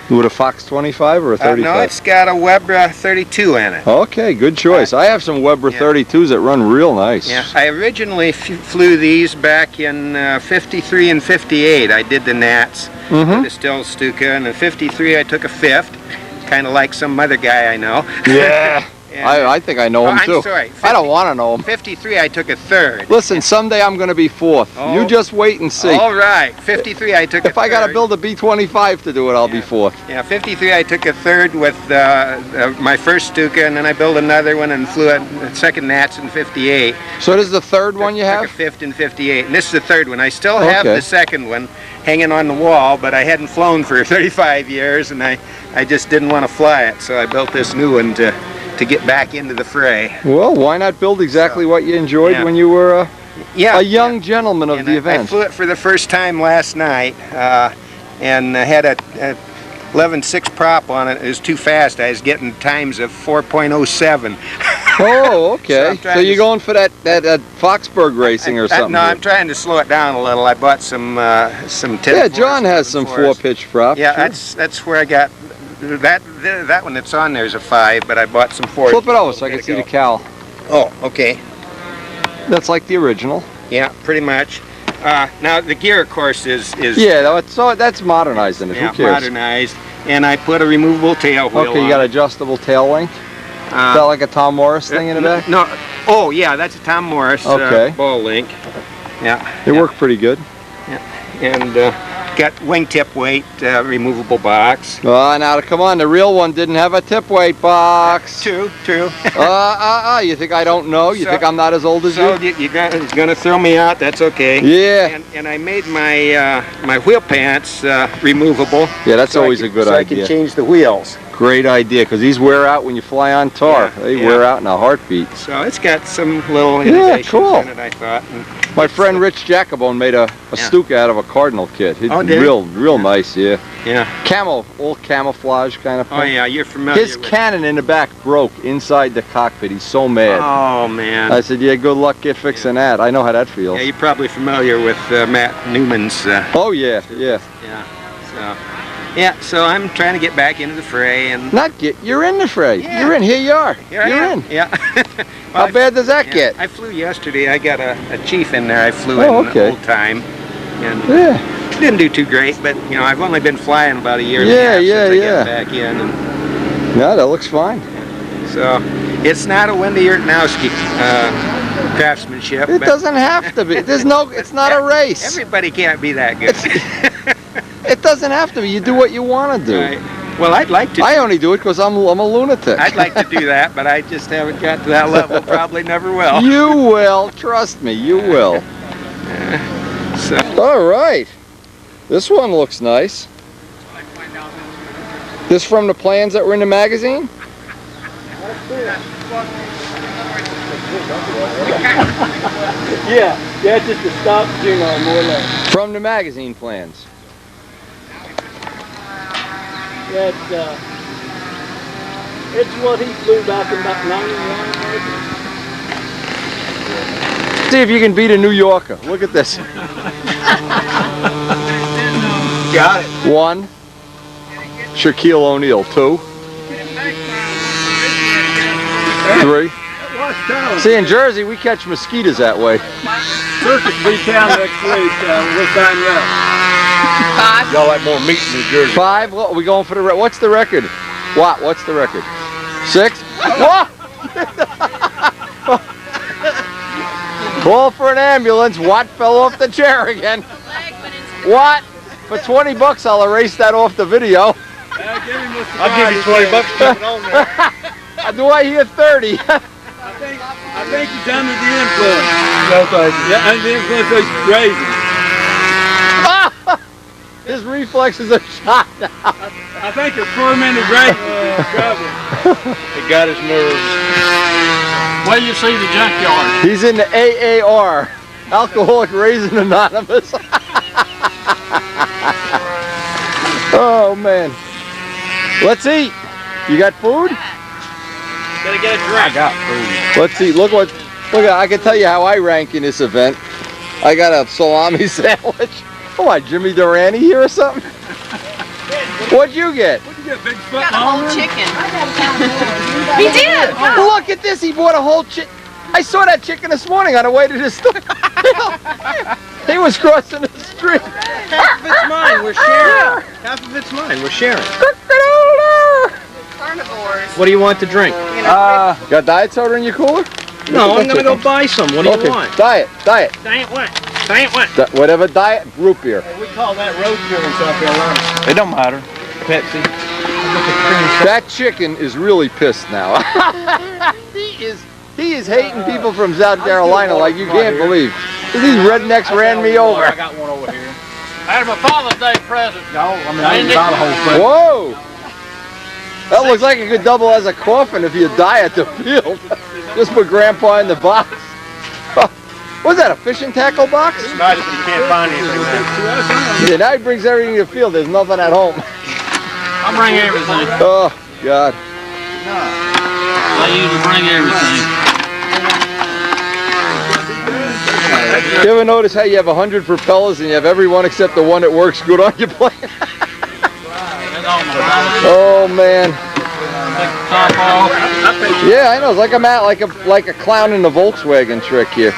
With a Fox 25 or a 35? No, it's got a Weber 32 in it. Okay, good choice. I have some Weber 32s that run real nice. Yeah, I originally flew these back in 53 and 58. I did the Nats, the Stills Stuka, and in 53 I took a fifth, kind of like some other guy I know. Yeah. I think I know him too. I'm sorry. I don't want to know him. 53 I took a third. Listen, someday I'm going to be fourth. Oh. You just wait and see. All right. 53 I took a third. If I got to build a B-25 to do it, I'll be fourth. Yeah, 53 I took a third with my first Stuka, and then I built another one and flew a second Nats in 58. So this is the third one you have? Took a fifth in 58, and this is the third one. I still have the second one hanging on the wall, but I hadn't flown for 35 years, and I just didn't want to fly it, so I built this new one to get back into the fray. Well, why not build exactly what you enjoyed when you were a young gentleman of the event? I flew it for the first time last night, and I had a 11.6 prop on it. It was too fast. I was getting times of 4.07. Oh, okay. So you're going for that Foxburg racing or something? No, I'm trying to slow it down a little. I bought some 10. Yeah, John has some 4-pitch props. Yeah, sure. that's where I got. That one that's on there is a 5, but I bought some 4. Flip it over so I can see the cowl. Oh, okay. That's like the original. Yeah, pretty much. Now the gear, of course, is yeah. So that's modernized in it. Yeah, who cares? Modernized, and I put a removable tail wheel. Okay, you got adjustable tail length. Is that like a Tom Morris thing in the back? No. Oh yeah, that's a Tom Morris ball link. Yeah. It worked pretty good. Yeah, and. Got wingtip weight removable box. Oh, now come on, the real one didn't have a tip weight box. True. You think I don't know? You think I'm not as old as you? So you're gonna throw me out? That's okay. Yeah. And I made my my wheel pants removable. Yeah, that's always a good idea. So I can change the wheels. Great idea, because these wear out when you fly on tar. They wear out in a heartbeat. So it's got some little innovations in it, I thought. My friend Rich Jacobone made a Stuka out of a Cardinal kit. Real nice, yeah. All camouflage kind of thing. Oh yeah, you're familiar His cannon in the back broke inside the cockpit. He's so mad. Oh man. I said, yeah, good luck fixing that. I know how that feels. Yeah, you're probably familiar with Matt Newman's. Oh yeah. So I'm trying to get back into the fray and. You're in the fray. Yeah. You're in. Here you are. You're in. Yeah. How bad does that get? I flew yesterday. I got a Chief in there. I flew in old time, and didn't do too great. But I've only been flying about a year and a half since I got back in. And no, that looks fine. So it's not a Wendy Yurtnowski craftsmanship. It doesn't have to be. It's not a race. Everybody can't be that good. It doesn't have to be. You do what you want to do. Right. Well, I'd like to. I only do it because I'm a lunatic. I'd like to do that, but I just haven't got to that level. Probably never will. You will. Trust me, you will. All right. This one looks nice. This from the plans that were in the magazine? Yeah, just a stop, more or less. From the magazine plans. that it's what he flew back in about 91. See if you can beat a New Yorker. Look at this. Got it. 1. Shaquille O'Neal. 2. 3. See, in Jersey, we catch mosquitoes that way. Circuit be town next week. We'll sign you up. Y'all like more meat in New Jersey. 5. What, are we going for the what's the record? What's the record? 6. What? Call for an ambulance. Watt fell off the chair again. What? For 20 bucks, I'll erase that off the video. I'll give you 20 bucks to put it on there. Do I hear 30? I think he's under the influence. No, thank you. Yeah, under the influence is crazy. His reflexes are shot now. I think it's fermented right trouble. It got his nerves. Where you see the junkyard? He's in the AAR, Alcoholic Raisin Anonymous. Oh man. Let's eat. You got food? Gotta get a drink. I got food. Let's eat. Look at. I can tell you how I rank in this event. I got a salami sandwich. Oh, my Jimmy Durante here or something? What'd you get? What'd you get, big foot? Got a whole chicken. He did. Look at this. He bought a whole chicken. I saw that chicken this morning on the way to the store. He was crossing the street. Half of it's mine. We're sharing. Half of it's mine. We're sharing. Carnivores. What do you want to drink? Got diet soda in your cooler? No, I'm gonna go buy some. What do you want? Diet. Diet what? Diet what? Whatever diet, root beer. We call that road beer in South Carolina. It don't matter. Pepsi. That chicken is really pissed now. He is hating people from South Carolina like you can't believe. These rednecks ran me over. I got one over here. I had my Father's Day present. No, I mean, I didn't buy the whole thing. Whoa! That looks like it could double as a coffin if you die at the field. Just put Grandpa in the box. What's that, a fishing tackle box? It's nice if you can't find anything there. Yeah, now he brings everything to the field. There's nothing at home. I bring everything. Oh, God. I usually bring everything. You ever notice how you have 100 propellers and you have every one except the one that works good on your plane? Oh, man. Yeah, I know. It's like I'm at like a clown in the Volkswagen trick here.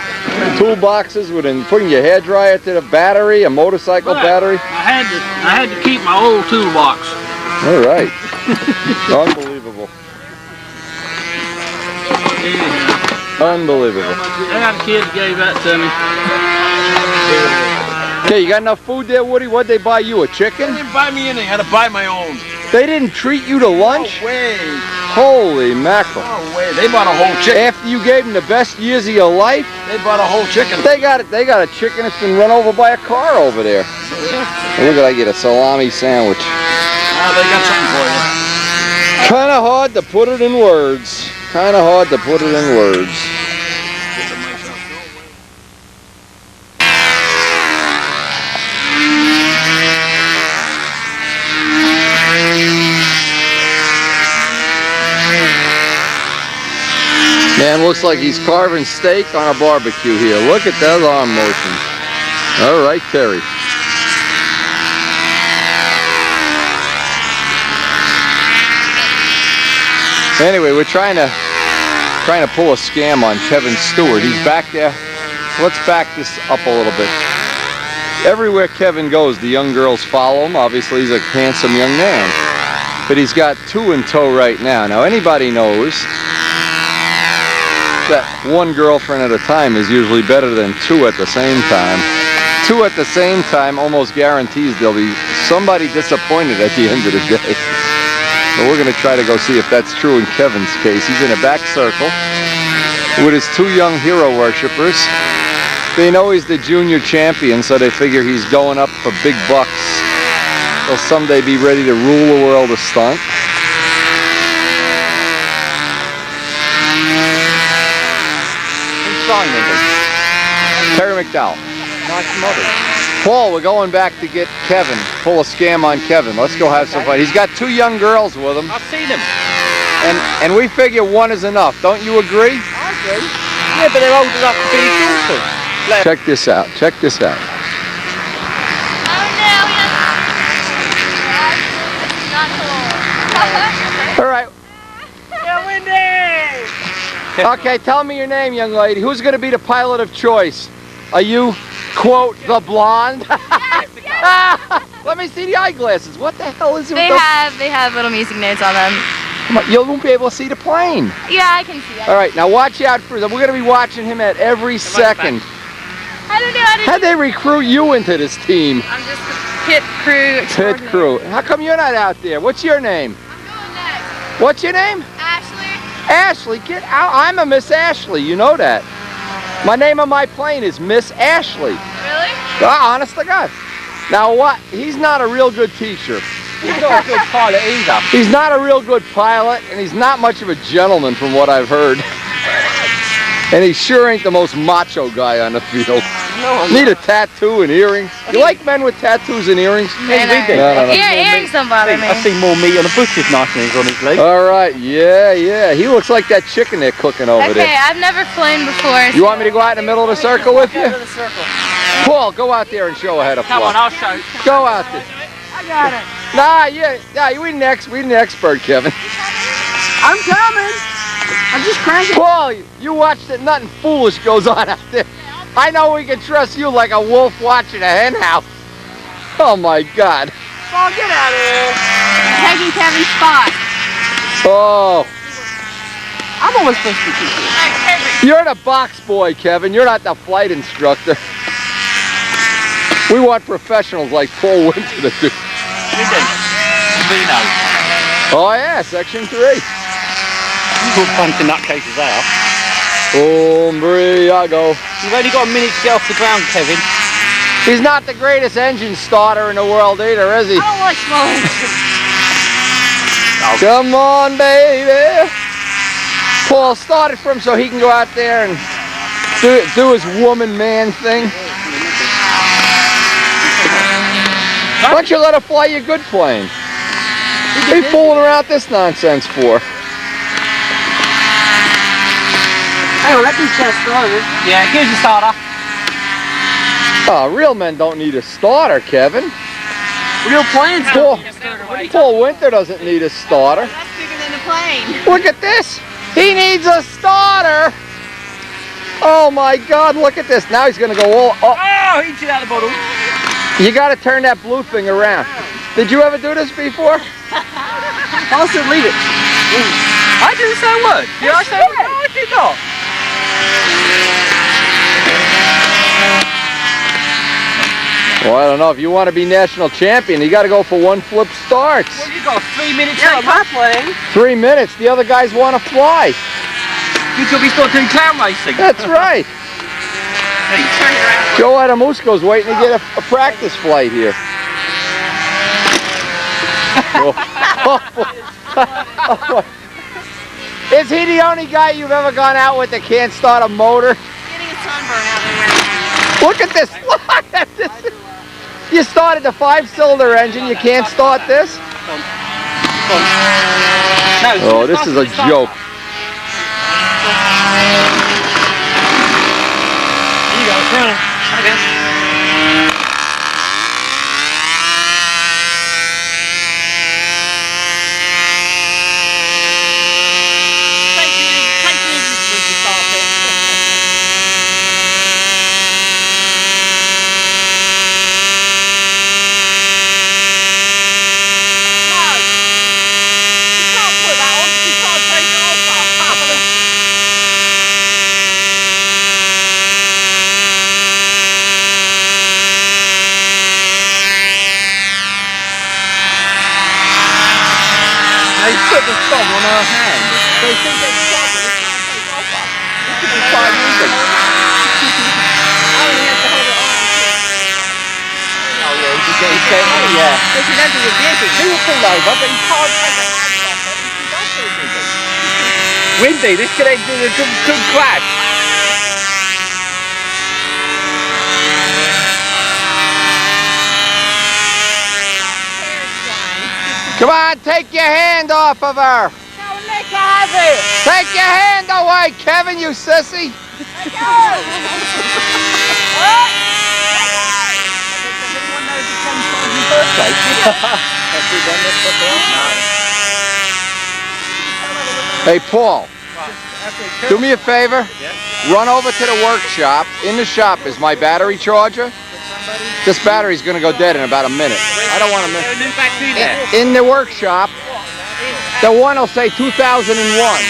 Toolboxes with putting your hairdryer to the battery, a motorcycle battery. I had to keep my old toolbox. All right. Unbelievable. Unbelievable. I got a kid that gave that to me. Okay, you got enough food there, Woody? What'd they buy you, a chicken? They didn't buy me anything. I had to buy my own. They didn't treat you to lunch? No way. Holy mackerel. No way. They bought a whole chicken. After you gave them the best years of your life? They bought a whole chicken. They got a chicken that's been run over by a car over there. And look at I get a salami sandwich. They got something for you. Kinda hard to put it in words. Kinda hard to put it in words. Man, looks like he's carving steak on a barbecue here. Look at that arm motion. All right, Terry. Anyway, we're trying to pull a scam on Kevin Stewart. He's back there. Let's back this up a little bit. Everywhere Kevin goes, the young girls follow him. Obviously, he's a handsome young man. But he's got 2 in tow right now. Now, anybody knows that 1 girlfriend at a time is usually better than 2 at the same time. 2 at the same time almost guarantees there'll be somebody disappointed at the end of the day. But we're going to try to go see if that's true in Kevin's case. He's in a back circle with his 2 young hero worshippers. They know he's the junior champion, so they figure he's going up for big bucks. He'll someday be ready to rule the world of stunt. Who's song number? Terry McDowell. Nice mother. Paul, we're going back to get Kevin. Pull a scam on Kevin. Let's go have some fun. He's got 2 young girls with him. I've seen them. And we figure 1 is enough. Don't you agree? I agree. Yeah, but they're old enough to be daughters. Check this out. Check this out. All right. Yeah, Wendy! Okay, tell me your name, young lady. Who's going to be the pilot of choice? Are you, quote, the blonde? Let me see the eyeglasses. What the hell is it? They have little music notes on them. Come on, you won't be able to see the plane. Yeah, I can see that. All right, now watch out for them. We're going to be watching him at every second. I don't know. How'd they recruit you into this team? I'm just the pit crew extraordinaire. Pit crew. How come you're not out there? What's your name? I'm going next. What's your name? Ashley. Ashley, get out. I'm a Miss Ashley. You know that. My name on my plane is Miss Ashley. Really? Honest to God. Now what? He's not a real good teacher. He's not a good pilot either. He's not a real good pilot, and he's not much of a gentleman from what I've heard. And he sure ain't the most macho guy on the field. No, Need a tattoo and earrings. You like men with tattoos and earrings? Hey, we do. No. Earrings don't bother me. I see more meat on the butcher's knife than he's on his leg. All right, yeah. He looks like that chicken they're cooking over Okay, there. I've never flown before. You want me to go out in the middle of the circle with you? Paul, go out there and show her how to fly. Come on, I'll show you. Go out there. I got it. Nah, we the expert, Kevin. I'm coming. I'm just cranking. Paul, you watch that nothing foolish goes on out there. I know we can trust you like a wolf watching a hen house. Oh my God. Paul, get out of here. I'm taking Kevin's spot. Oh. I'm almost supposed to keep it. You're the box boy, Kevin. You're not the flight instructor. We want professionals like Paul Winter to do. Vino. Oh yeah, Section 3. Good bunch of nutcases they are. Umbriago. You've only got a minute to get off the ground, Kevin. He's not the greatest engine starter in the world either, is he? I don't like small engines. Come on, baby. Paul, start it for him so he can go out there and do his woman-man thing. Why don't you let her fly your good plane? What are you fooling around this nonsense for? Hey, well, that thing's kind of started. Yeah, here's your starter. Oh, real men don't need a starter, Kevin. Real planes Paul Winter doesn't need a starter. That's bigger than a plane. Look at this. He needs a starter. Oh my God, look at this. Now he's going to go all up. Oh, he did out the bottle. You got to turn that blue thing around. Did you ever do this before? Paul said leave it. I didn't say a word. Did I say a word? No, I did not. Well, I don't know. If you want to be national champion, you got to go for 1 flip starts. Well, you got 3 minutes Yeah, left. my plane. 3 minutes. The other guys want to fly. You could be still doing clown racing. That's right. Hey, turn it around. Joe Adamusco's waiting to get a practice flight here. Is he the only guy you've ever gone out with that can't start a motor? Getting a sunburn out there. Look at this. Look at this. You started the 5-cylinder engine. You can't start this? Oh, this is a joke. You go, it's running. Okay. They put the thumb on her hand. They think they stop it. It's not take off her. It could be 5 minutes. I only have to hold her arm. Oh yeah, he's saying, yeah. Because he doesn't get dizzy. He will pull over, but he can't take a hand off her. He does get dizzy. Windy, this could end in a good crash. Come on, take your hand off of her. Take your hand away, Kevin, you sissy. Hey, Paul, do me a favor. Run over to the workshop. In the shop is my battery charger. This battery's going to go dead in about a minute. I don't want to miss. New battery there. In the workshop, the one will say 2001.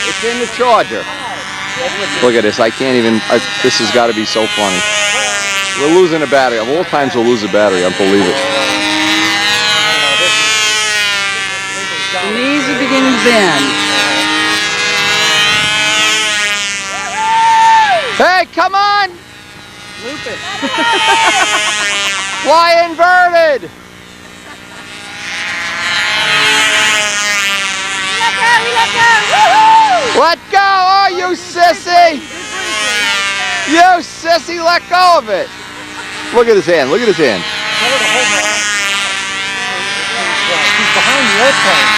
It's in the charger. Look at this. I can't even. This has got to be so funny. We're losing a battery. Of all times, we'll lose a battery. I believe it. The knees are beginning to bend. Hey, come on! Loop it. Fly inverted! Let go! Oh, you sissy! You sissy, let go of it! Look at his hand, look at his hand. He's behind the airplane.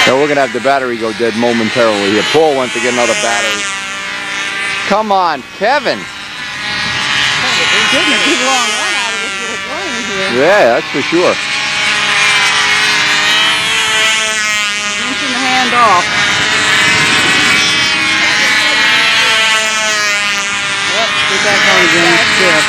So we're gonna have the battery go dead momentarily here. Paul went to get another battery. Come on, Kevin. Getting a good long run out of this little plane here. Yeah, that's for sure. Pinching the hand off. Yep, get back on again. Stiff.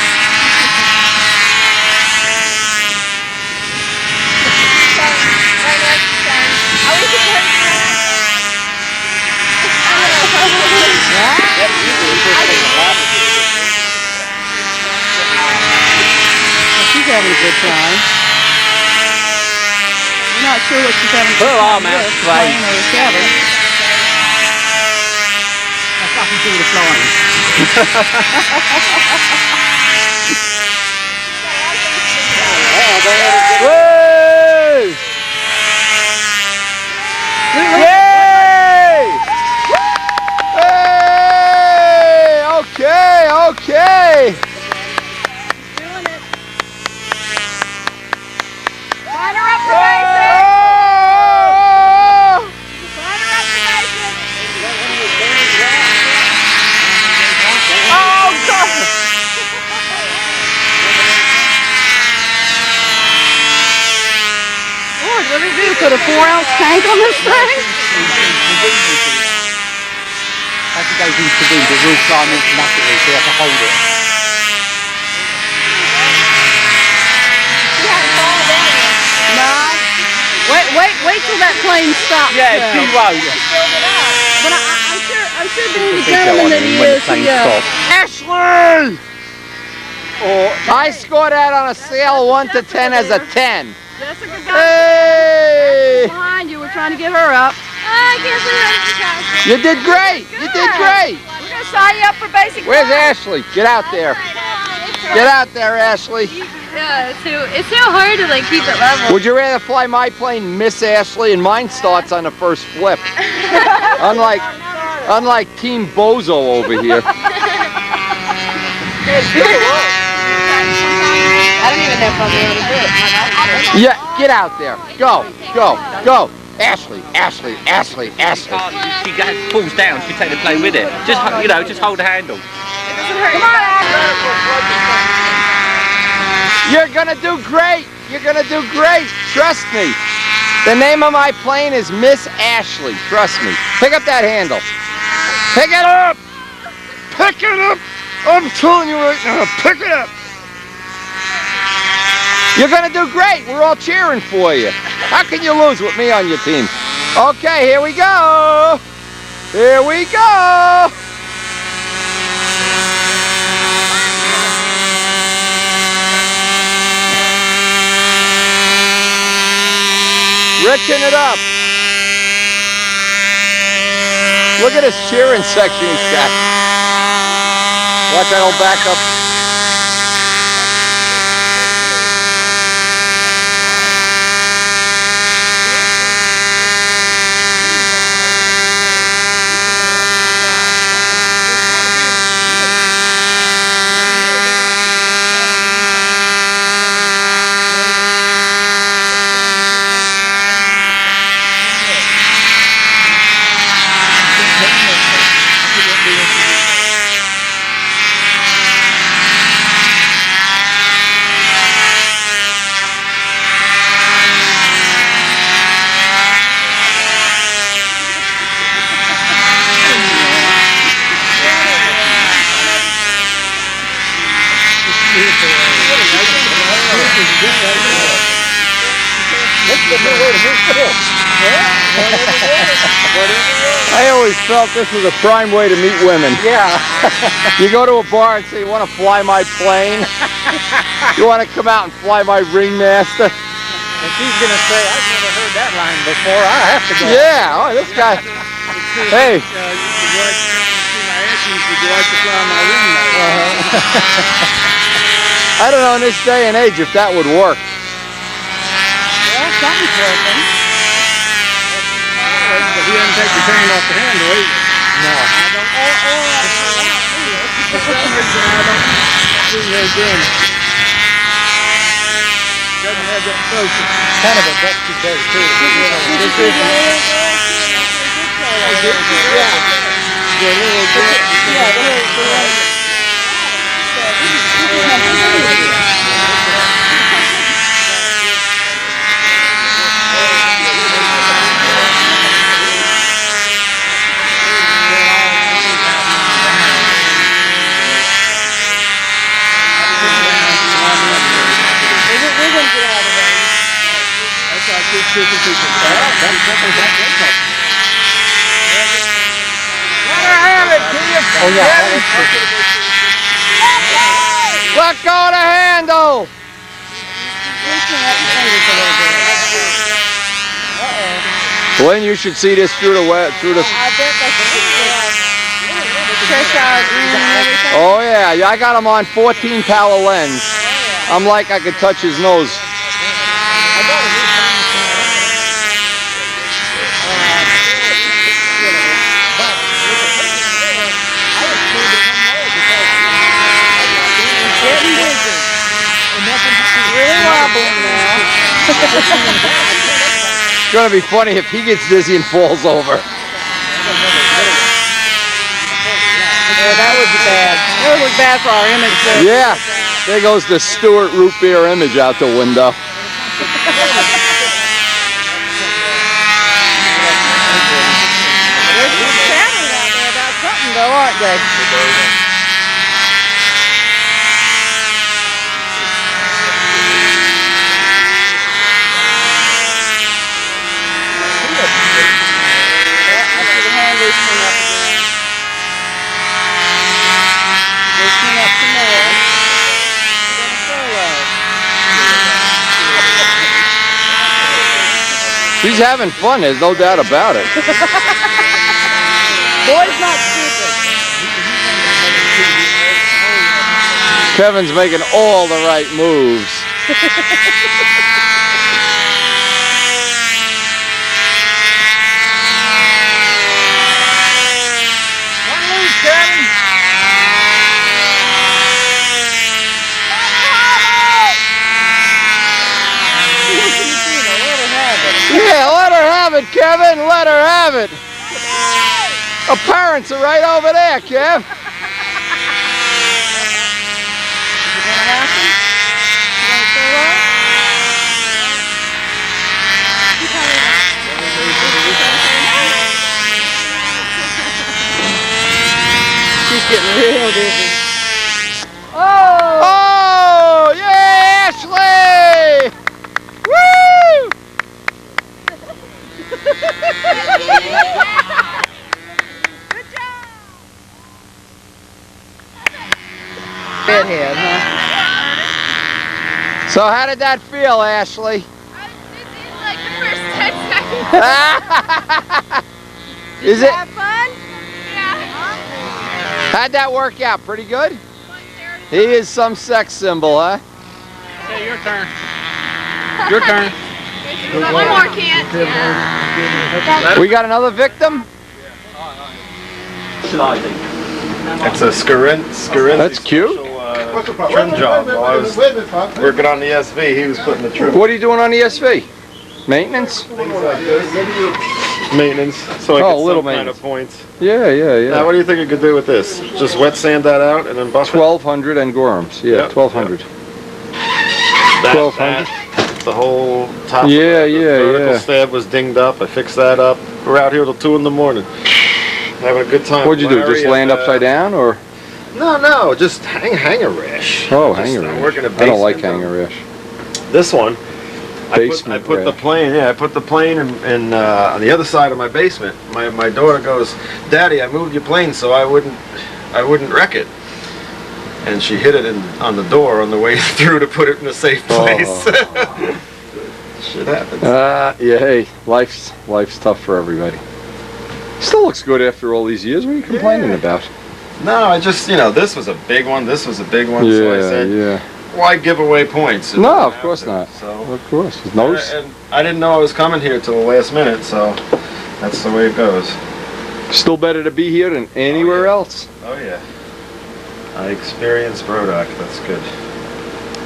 She's having a good time. We're not sure what she's having a good time with, playing or Kevin. That's nothing to do with the flying. Woo! Yay! Hey! Okay, okay. Doing it. Sign her up for basic. Sign her up for basic. Oh, God! Lord, what did he do? Put a 4-ounce tank on this thing? As it goes into the wind, it will climb automatically, so you have to hold it. No. Wait till that plane stops. Yeah, she won't. But I'm sure being the gentleman that he is, Ashley! I scored that on a scale of 1 to 10 as a 10. Jessica got Hey! behind you. We're trying to get her up. I can't believe You did great. You did great. We're going to sign you up for basic Where's flying. Ashley? Get out there. Get out there, Ashley. Yeah, it's too hard to like keep it level. Would you rather fly my plane, Miss Ashley, and mine starts on the first flip? Unlike Team Bozo over here. I don't even know if I'll be able to do it. Yeah, get out there. Go, go, go. Ashley, Ashley, Ashley, Ashley. She falls down, she take the plane with it. Just, you know, just hold the handle. Come on, You're gonna do great. You're gonna do great. Trust me. The name of my plane is Miss Ashley. Trust me. Pick up that handle. Pick it up. Pick it up. I'm telling you right now. Pick it up. You're gonna do great. We're all cheering for you. How can you lose with me on your team? Okay, here we go. Here we go. Richen it up. Look at this cheering section he's got. Watch that old back up. I always felt this was a prime way to meet women. Yeah. You go to a bar and say, you want to fly my plane? You want to come out and fly my ringmaster? And she's going to say, I've never heard that line before. I have to go. Yeah, oh, this guy. Hey. Would you like to fly my ringmaster? I don't know in this day and age if that would work. Well, something's working. But he doesn't take his hand off the handle either. No. I don't. For some reason, I don't see her doing it. Doesn't have that focus. Kind of a dusty day, too. Oh, yeah. Let go of the handle! Glenn, you should see this through the I bet that's Cheshire green and everything. Oh yeah, I got him on 14 power lens. I'm like I could touch his nose. It's gonna be funny if he gets dizzy and falls over. Yeah, that would be bad. That would be bad for our image. Too. Yeah, there goes the Stewart root beer image out the window. They're chatting out there about something though, aren't they? She's having fun, there's no doubt about it. Boy's not stupid. Kevin's making all the right moves. Yeah, let her have it, Kevin. Let her have it. Her parents are right over there, Kev. She's getting real dizzy. Oh, yeah, Ashley! Woo! Good job. Bedhead, huh? So how did that feel, Ashley? Like the first 10 seconds. Is it? Have fun? Yeah. How'd that work out? Pretty good? He is some sex symbol, huh? Okay, your turn. Your turn. One more can't. Yeah. We got another victim? It's a Scarenzi That's cute. trim job. While I was working on the SV, he was putting the trim. What are you doing on the SV? Maintenance? Maintenance. So I Oh, get little some kind maintenance. of points. Yeah, yeah, Now, what do you think I could do with this? Just wet sand that out and then buff it? 1200 and Gorhams. Yeah, Yep, 1200. That, 1200. the whole top Yeah, of the yeah, vertical yeah. stab was dinged up. I fixed that up. We're out here till 2 in the morning. Having a good time. What'd you do? Larry Just land and, upside down, or? No, just hang a rash. Oh, Just, hanger I'm rash. working a I don't like basement. hanger rash. This one, Basement. I put the plane. Yeah, I put the plane in on the other side of my basement. My daughter goes, "Daddy, I moved your plane so I wouldn't wreck it." And she hit it on the door on the way through to put it in a safe place. Oh. Shit happens. Yeah. Hey, life's tough for everybody. Still looks good after all these years. What are you complaining about? No, I just this was a big one. This was a big one. Yeah, So I said, why give away points? No, of course not. So of course, no. And I didn't know I was coming here till the last minute, so that's the way it goes. Still better to be here than anywhere else. Oh yeah. I experienced Brodak. That's good.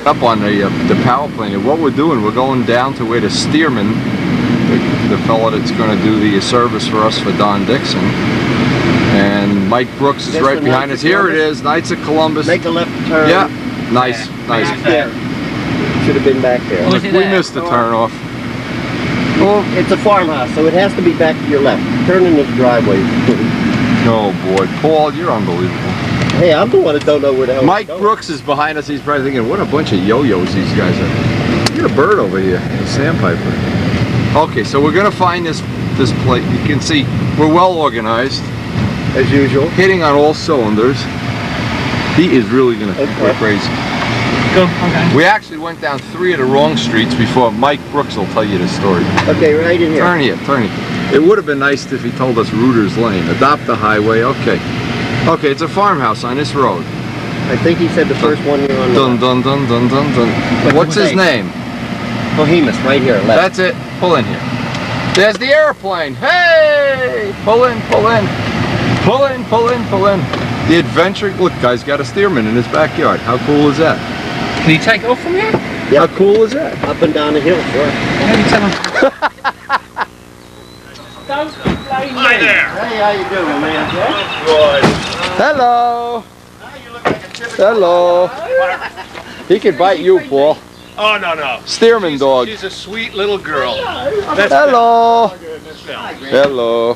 Up on the power plant. What we're doing, we're going down to where the steerman, the fella that's going to do the service for us for Don Dixon, and Mike Brooks is right behind us. Here it is, Knights of Columbus. Make a left turn. Yeah, nice. Should have been back there. We missed the turn off. Well, it's a farmhouse, so it has to be back to your left. Turn in this driveway. Oh boy, Paul, you're unbelievable. Hey, I'm the one that don't know where the hell Mike Brooks is behind us. He's probably thinking, what a bunch of yo-yos these guys are. You're a bird over here, a sandpiper. Okay, so we're gonna find this plate. You can see we're well organized, as usual. Hitting on all cylinders. He is really gonna go crazy. Go. Okay. We actually went down 3 of the wrong streets before. Mike Brooks will tell you the story. Okay, right in here. Turn here, turn here. It would have been nice if he told us Reuter's Lane. Adopt the highway. Okay. Okay, it's a farmhouse on this road. I think he said the first one you're on. Dun dun dun dun dun dun. What's his name? Bohemus, right here. Left. That's it. Pull in here. There's the airplane. Hey! Pull in, pull in. Pull in, pull in, pull in. The adventure. Look, guy's got a steerman in his backyard. How cool is that? Can you take it off from here? Yep. How cool is that? Up and down the hill, sure. Hi there. Hey, how you doing, man? Good. Hello. Hello. He could bite you, Paul. Oh, no. Steerman dog. She's a sweet little girl. Hello. Hello.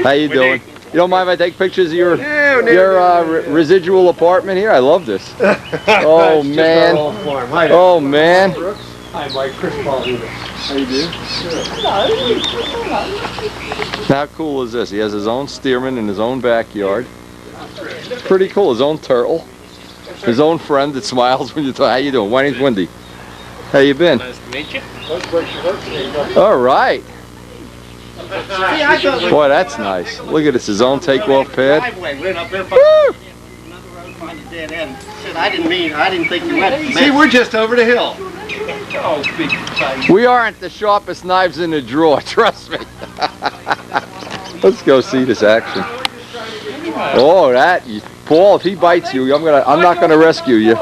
How you doing? You don't mind if I take pictures of your residual apartment here? I love this. Oh man. Oh man. Hi, Mike. Chris Paul. How you doing? How cool is this? He has his own steerman in his own backyard. Pretty cool. His own turtle. His own friend that smiles when you talk. How you doing? My name's Wendy. How you been? Nice to meet you. All right. Boy, that's nice. Look at this, his own takeoff pad. Woo! I didn't think you went. See, we're just over the hill. We aren't the sharpest knives in the drawer, trust me. Let's go see this action. Oh, Paul, if he bites you, I'm not gonna rescue you.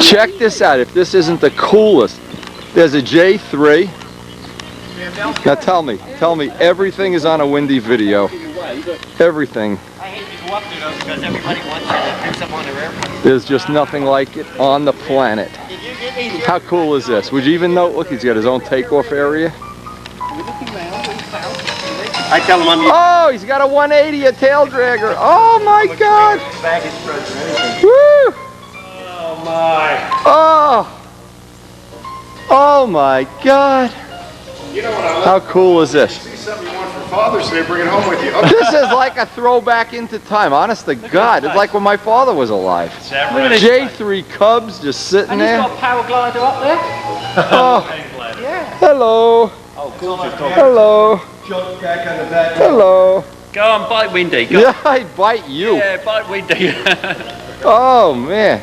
Check this out. If this isn't the coolest, there's a J3. Now tell me, everything is on a Windy video. Everything. There's just nothing like it on the planet. How cool is this? Would you even know? Look, he's got his own takeoff area. I tell him I'm. Oh, he's got a 180, a tail dragger. Oh my God! Woo! Oh my! Oh my God! You know what I love? How cool is this? See something you want for Father's Day, bring it home with you. This is like a throwback into time. Honest to God, it's like when my father was alive. J3 Cubs just sitting And there. he's got a power glider up there. Oh, Yeah. hello. Oh, cool. Hello. Hello. Go on, bite Windy. Go. Yeah, I bite you. Yeah, bite Windy. Oh man.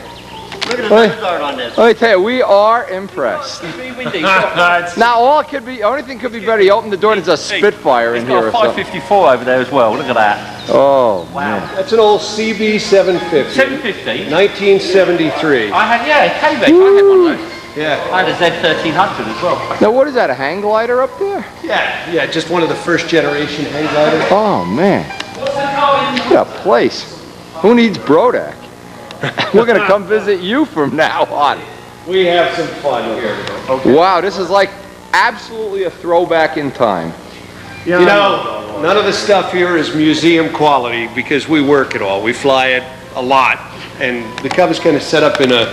Look at the nose art on this. Let me tell you, we are impressed. Windy. Now, only thing could be better. You open the door and there's a Spitfire in here or It's got a something. 554 over there as well. Look at that. Oh man. That's an old CB 750. 750. 1973. I had, K-Beck. I had one of those. Yeah. I had a Z1300 as well. Now, what is that? A hang glider up there? Yeah, just one of the first generation hang gliders. Oh man. What a place. Who needs Brodak? We're gonna come visit you from now on. We have some fun here. Okay. Wow, this is like absolutely a throwback in time. You know, none of the stuff here is museum quality because we work it all. We fly it a lot, and the Cubs kind of set up in a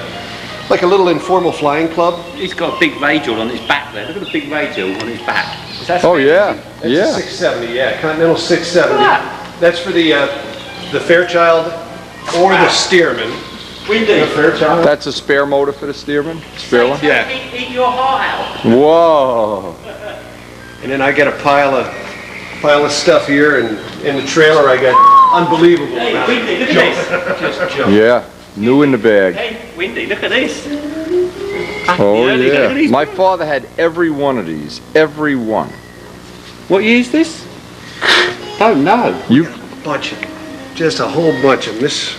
Like a little informal flying club? He's got a big radial on his back there. Look at the big radial on his back. Is that Oh yeah, That's yeah. a 670, yeah, Continental 670. That's for the Fairchild or the Stearman. Windy. The Fairchild. That's a spare motor for the Stearman? Spare one? Yeah. Eat your heart out. Whoa. And then I got a pile of stuff here, and in the trailer I got unbelievable Hey, amount Windy, of look junk. at this. Just junk. Yeah, new in the bag. Hey, Windy, look at this. Oh Look at yeah. these. My father had every one of these. Every one. What year is this? Oh no. You, Bunch of, just a whole bunch of them. This.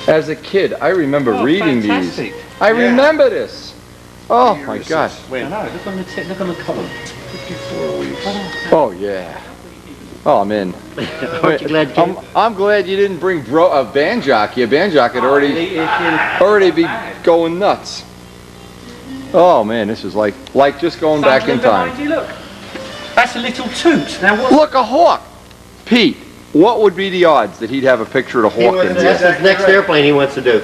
as a kid, I remember reading fantastic. these. I remember this. Oh my God. I know, look on the tip, look on the column. 54 weeks. Oh yeah. Oh, I'm in. Aren't you glad, Jim? I'm glad you didn't bring a band jockey. A band jockey would already be going nuts. Oh man, this is like just going back in time. You, look. That's a little toot. Now what? Look, a hawk. Pete, what would be the odds that he'd have a picture of a hawk in That's here? his next airplane he wants to do.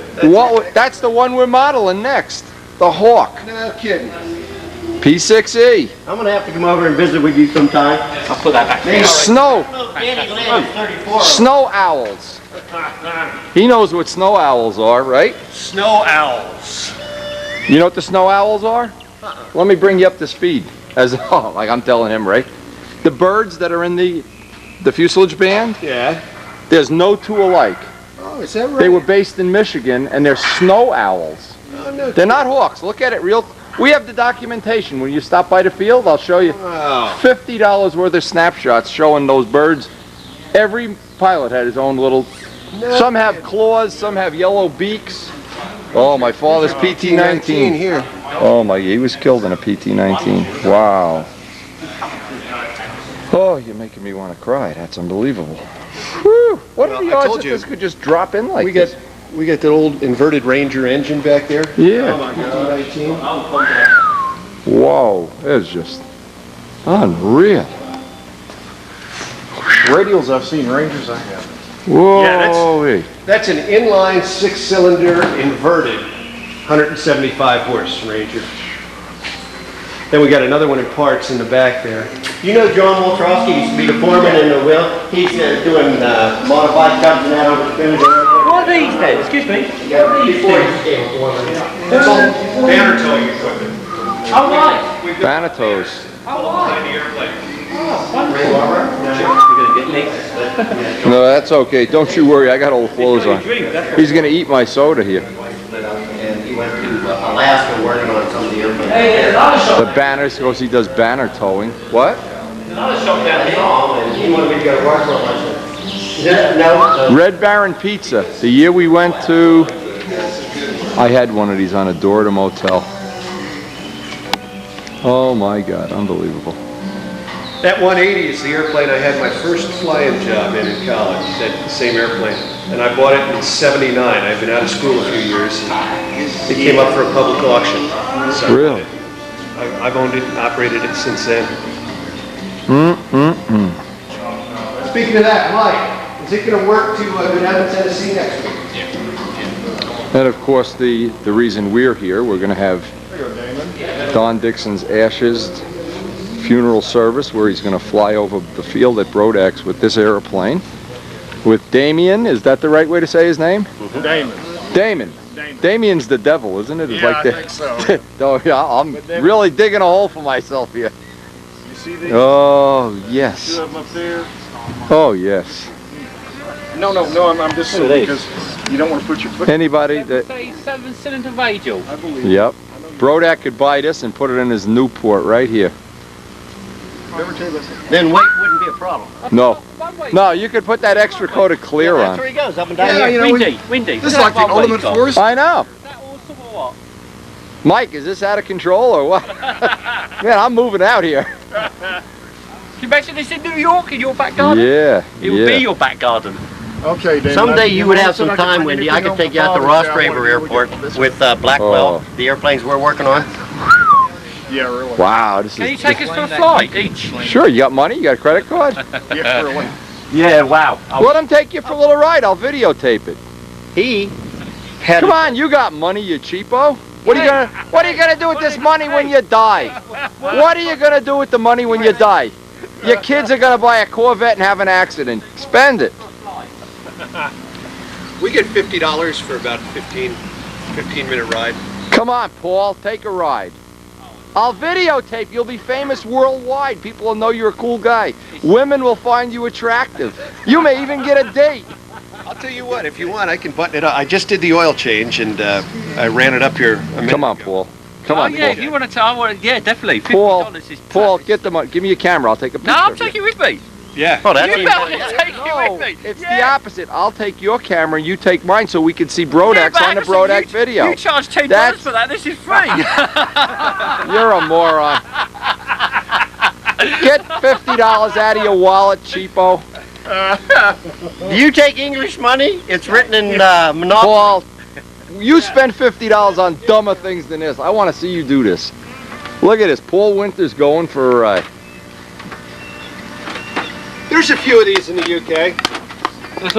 That's the one we're modeling next. The hawk. No kidding. P6E. I'm gonna have to come over and visit with you sometime. I'll put that back there. Snow. Danny Land's 34. Snow owls. He knows what snow owls are, right? Snow owls. You know what the snow owls are? Let me bring you up to speed. Like I'm telling him, right? The birds that are in the fuselage band, Yeah. there's no two alike. Oh, is that right? They were based in Michigan, and they're snow owls. Oh, no. They're not hawks. Look at it real. We have the documentation. When you stop by the field, I'll show you. Wow. $50 worth of snapshots showing those birds. Every pilot had his own little. Some have claws, some have yellow beaks. Oh, my father's PT-19 here. Oh my, he was killed in a PT-19. Wow. Oh, you're making me want to cry. That's unbelievable. Whew. What are the I odds told that you. this could just drop in like We this? got that old inverted Ranger engine back there. Yeah. Oh my God. PT-19. Whoa, it's just unreal. Radials I've seen, Rangers I haven't. Whoa. Yeah, that's an inline 6-cylinder inverted 175 horse Ranger. Then we got another one in parts in the back there. You know John Woltrowski used to be the foreman in the wheel. He's doing modified jobs and that over the Spooner. What are these then? Excuse me. Yeah, before he became a foreman. That's all banner towing equipment. Oh, right. Thanatos. Oh, right. The airplane. No, that's okay. Don't you worry. I got all the clothes on. He's going to eat my soda here. And he went to Alaska working on some of the airplanes. The banners, goes, he does banner towing. What? And he wanted me to go to work for a bunch of. No. Red Baron Pizza. The year we went to, I had one of these on a door at a motel. Oh my God, unbelievable. That 180 is the airplane I had my first flying job in college, that same airplane. And I bought it in '79. I've been out of school a few years. It came up for a public auction. So Really? I've owned it and operated it since then. Speaking of that, Mike, is it going to work to go down to Tennessee next week? And of course, the reason we're here, we're going to have Don Dixon's ashes funeral service, where he's going to fly over the field at Brodak's with this airplane. With Damien, is that the right way to say his name? Damon. Damien's the devil, isn't it? It's Yeah, like I think so. Oh yeah, I'm really digging a hole for myself here. You see these? Oh yes. Two of them up there. Oh yes. No, I'm just saying because you don't want to put your foot. Anybody that? 7-cylinder radial. I believe. Yep. Brodak could buy this and put it in his Newport right here. Then weight wouldn't be a problem. No. No, you could put that extra coat of clear That's on. where he goes, up and down Yeah, here. you know, Windy. This is like the ultimate force. I know. Is that awesome or what? Mike, is this out of control or what? Man, I'm moving out here. Can you imagine this in New York in your back garden? Yeah. It would be your back garden. Okay, David. Someday you would have some time, Wendy. I could take you out to Ross Draper Airport with Blackwell, the airplanes we're working on. Yeah, really. Wow, this Can you is. take us for a flight each? Sure, you got money? You got a credit card? Yeah, really. Yeah, wow. Let him take you for a little ride. I'll videotape it. He Come on, you got money, you cheapo. What are you gonna do with this money when you die? What are you gonna do with the money when you die? Your kids are gonna buy a Corvette and have an accident. Spend it. We get $50 for about a 15-minute ride. Come on, Paul, take a ride. I'll videotape. You'll be famous worldwide. People will know you're a cool guy. Women will find you attractive. You may even get a date. I'll tell you what, if you want, I can button it up. I just did the oil change, and I ran it up here a minute Come on, Paul. Come on, yeah, Paul. if you want to tell, yeah, definitely. Paul, $50 is Paul, get the money. Give me your camera. I'll take a picture. No, I'll of you. take it with me. Yeah. Oh, that's You even better better. take it with me. It's the opposite. I'll take your camera and you take mine so we can see Brodak's but on the actually, Brodak video. You charge $10 That's- for that. This is free. You're a moron. Get $50 out of your wallet, cheapo. Do you take English money? It's written in Monopoly. Paul, you spend $50 on dumber things than this. I want to see you do this. Look at this. Paul Winter's going for a ride. There's a few of these in the UK.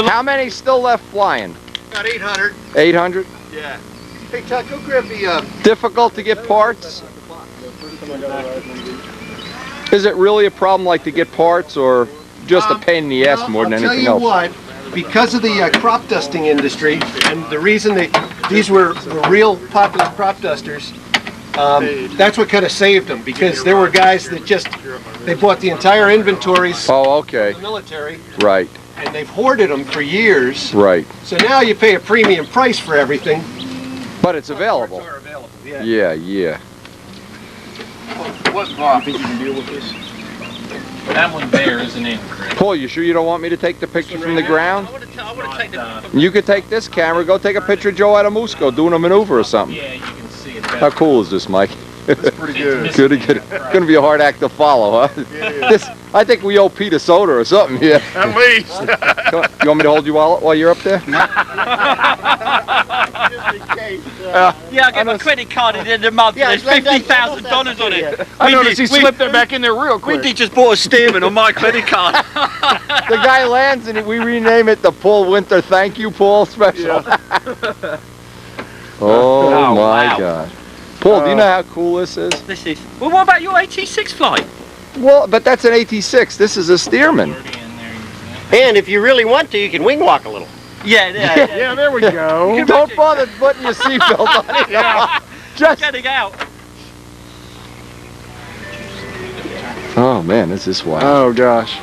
How many still left flying? About 800. 800? Yeah. Hey, Todd, go grab the... Difficult to get parts? Is it really a problem, like, to get parts, or just a pain in the ass more than anything else? I'll tell you what, because of the crop dusting industry, and the reason these were real popular crop dusters, that's what kind of saved them, because there were guys that they bought the entire inventories Oh, okay. of the military, Right, and they've hoarded them for years. right. So now you pay a premium price for everything. But it's available. Yeah. Yeah. What Bob? You think you can deal with this? That one there isn't in, correct? Paul, you sure you don't want me to take the picture from the ground? I want to take the... You could take this camera, go take a picture of Joe Adamusco doing a maneuver or something. Yeah, you can see it better. How cool is this, Mike? It's pretty good. Good. Gonna be a hard act to follow, huh? I think we owe Pete a soda or something here. At least. Come on, you want me to hold you while you're up there? Yeah, I get my credit card at the end of the month. Yeah, There's $50,000 on it. I noticed he slipped it back in there real quick. Windy just bought a Stearman on my credit card. The guy lands and we rename it the Paul Winter Thank You Paul Special. Oh my God. Paul, do you know how cool this is? This is... Well, what about your 86 flight? Well, but that's an 86. This is a Stearman. And if you really want to, you can wing walk a little. Yeah, Yeah, there we go. Don't bother putting your seatbelt on it. Yeah. Just... Getting out. Oh man, this is wild. Oh gosh.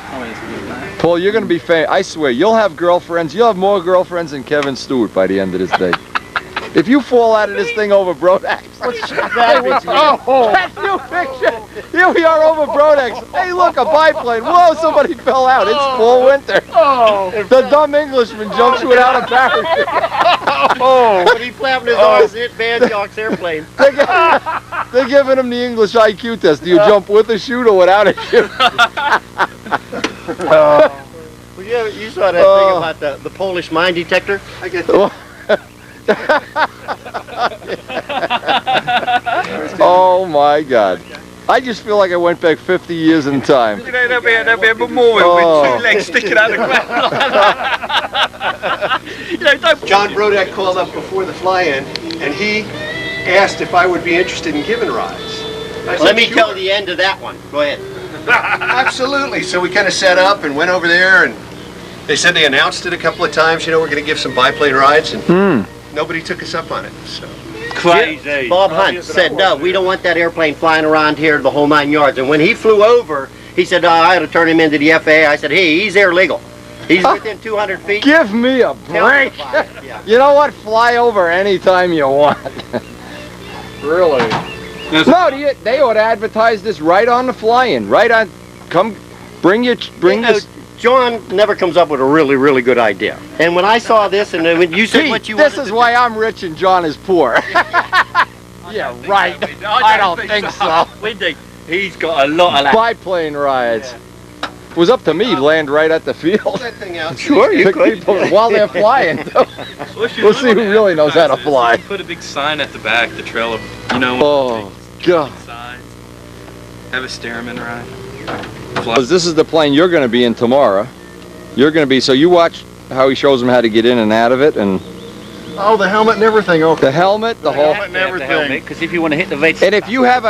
Paul, you're gonna be famous. I swear, you'll have girlfriends. You'll have more girlfriends than Kevin Stewart by the end of this day. If you fall out of this thing over Brodak. That new picture. Here we are over Brodak. Hey, look, a biplane. Whoa, somebody fell out. It's Paul Winter. The dumb Englishman jumps without a parachute. When he flapping his arms, it Van Jock's airplane. They're giving him the English IQ test. Do you jump with a chute or without a chute? Well, you saw that thing about the Polish mine detector? I get that. Oh my God. I just feel like I went back 50 years in time. You know, there'll be a memorial with 2 legs sticking out of the ground like that. You know, don't... John Brodak called up before the fly-in, and he asked if I would be interested in giving rides. I said, Let me "Sure." tell the end of that one. Go ahead. Absolutely. So we kind of set up and went over there, and they said they announced it a couple of times. You know, we're going to give some biplane rides, and nobody took us up on it. So Crazy. Bob Hunt said, no, we don't want that airplane flying around here the whole 9 yards. And when he flew over, he said, I had to turn him into the FAA. I said, hey, he's illegal. He's within 200 feet. Give me a break. You know what? Fly over anytime you want. Really? No, they ought to advertise this right on the fly-in. Right on. Come, bring this. John never comes up with a really, really good idea. And when I saw this, and when you said Pete, what you this is why I'm rich and John is poor. Yeah, right. I don't think so. Windy, he's got a lot of that. Biplane rides. It was up to me to land right at the field. that thing out. Sure, you could. While they're flying. We'll see who really knows how to fly. Put a big sign at the back, the trailer, you know. Oh, God. Have a Stearman ride. This is the plane you're going to be in tomorrow. You're going to be, so you watch how he shows them how to get in and out of it, and Oh, the helmet and everything. Okay. The helmet, the whole. Helmet and everything. Because if you want to hit the red. And if you have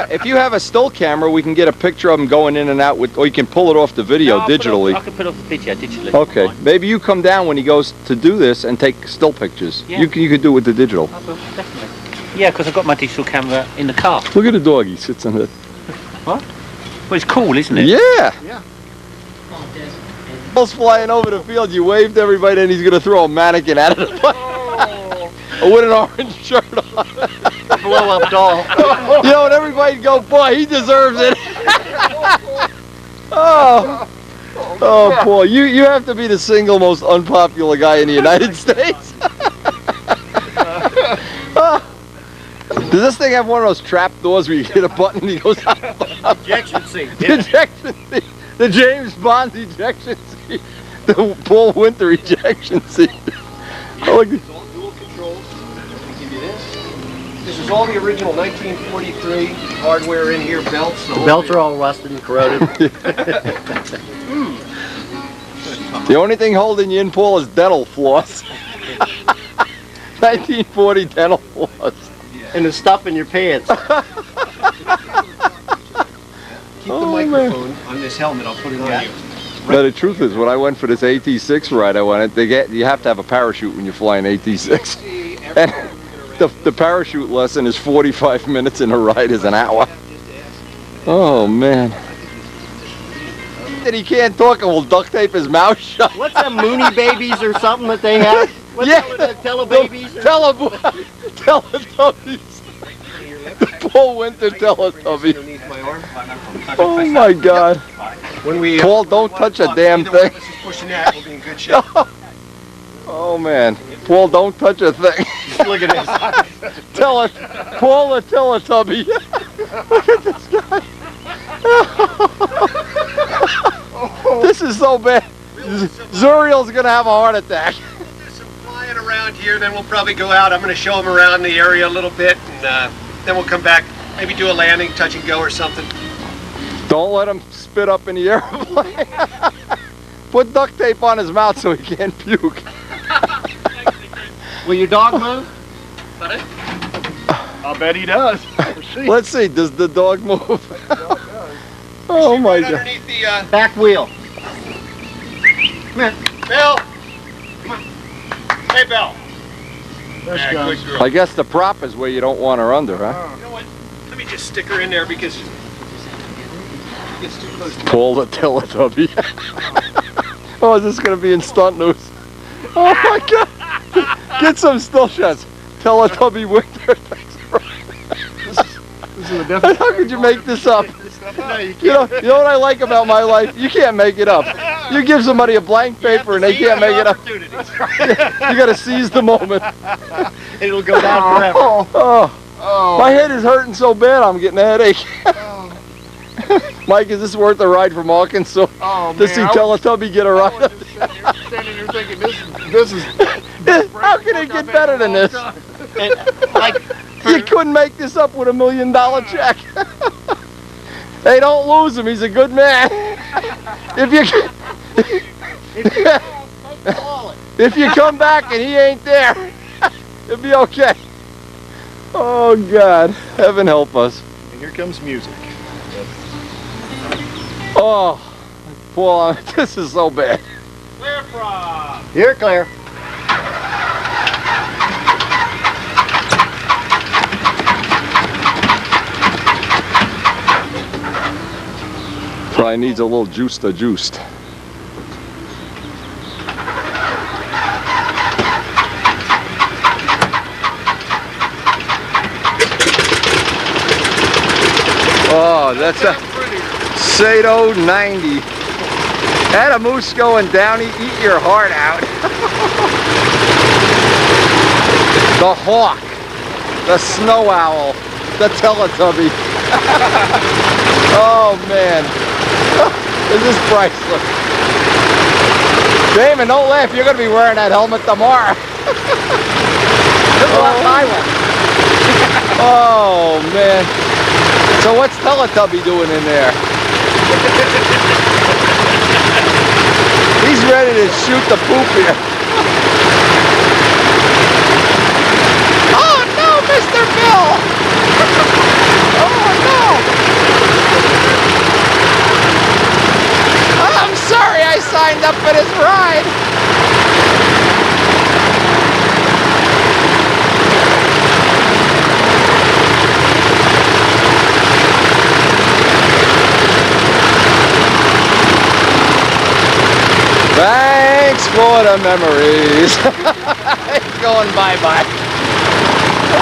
a still camera, we can get a picture of them going in and out with, or you can pull it off the video digitally. I can put off the video digitally. Okay. Maybe you come down when he goes to do this and take still pictures. Yeah. You could do it with the digital. I will, definitely. Yeah, because I've got my digital camera in the car. Look at the dog. He sits on it. What? Well, it's cool, isn't it? Yeah. Yeah. Ball's flying over the field. You waved everybody, and he's gonna throw a mannequin at it. With an orange shirt on. Blow up doll. You know, and everybody go, boy, he deserves it. Oh, Paul, you have to be the single most unpopular guy in the United States. Does this thing have one of those trap doors where you hit a button and he goes out? Ejection seat. The ejection seat. The James Bond ejection seat. The Paul Winter ejection seat. Oh, look. This is all the original 1943 hardware in here, belts. The belts are all rusted and corroded. The only thing holding you in, Paul, is dental floss. 1940 dental floss. And the stuff in your pants. Keep the microphone on this helmet. I'll put it on you. No, the truth is, when I went for this AT6 ride, you have to have a parachute when you fly an AT6. And the parachute lesson is 45 minutes and a ride is an hour. Oh, man. That he can't talk and will duct tape his mouth shut. What's them Mooney babies or something that they have? What's that Telebabies? Teletubbies. The Paul Winter Teletubby. Oh my God. When we, Paul, don't touch a damn thing. Pushing that, we'll be in good shape. Oh man. Paul, don't touch a thing. Look at this. Paul the Teletubby. Look at this guy. This is so bad. Zuriel's gonna have a heart attack. Flying around here, then we'll probably go out. I'm going to show them around the area a little bit, and then we'll come back, maybe do a landing, touch and go or something. Don't let him spit up in the airplane. Put duct tape on his mouth so he can't puke. Will your dog move? I'll bet he does. Let's see, does the dog move? Oh my God. Underneath the back wheel. Come here. Bill! Come on. Hey, Bill. Let's Yeah, go. good girl. I guess the prop is where you don't want her under, huh? You know what? Let me just stick her in there because it gets too close to me. Paul the Teletubby. Oh, is this going to be in stunt news? Oh my God. Get some still shots. Teletubby Winter. How could you make this up? No, you You know what I like about my life? You can't make it up. You give somebody a blank paper and they can't make it up. You got to seize the moment. It'll go down forever. Oh, my head is hurting so bad I'm getting a headache. Mike, is this worth a ride from Arkansas to see Teletubby get a ride? Standing here thinking this is How can it get better than this? You couldn't make this up with $1 million check. Hey, don't lose him. He's a good man. If you come back and he ain't there, it'll be okay. Oh God, heaven help us. And here comes music. Oh, Paul, this is so bad. Clear from. You're clear. Probably needs a little juice to juiced. Oh, that's a Sato 90. Had a moose going down, eat your heart out. The hawk, the snow owl, the Teletubby. Oh man, this is priceless. Damon, don't laugh, you're going to be wearing that helmet tomorrow. Oh man. So what's Teletubby doing in there? He's ready to shoot the poop here. Mr. Bill! Oh no! I'm sorry I signed up for this ride. Thanks for the memories. It's going bye-bye. Oh,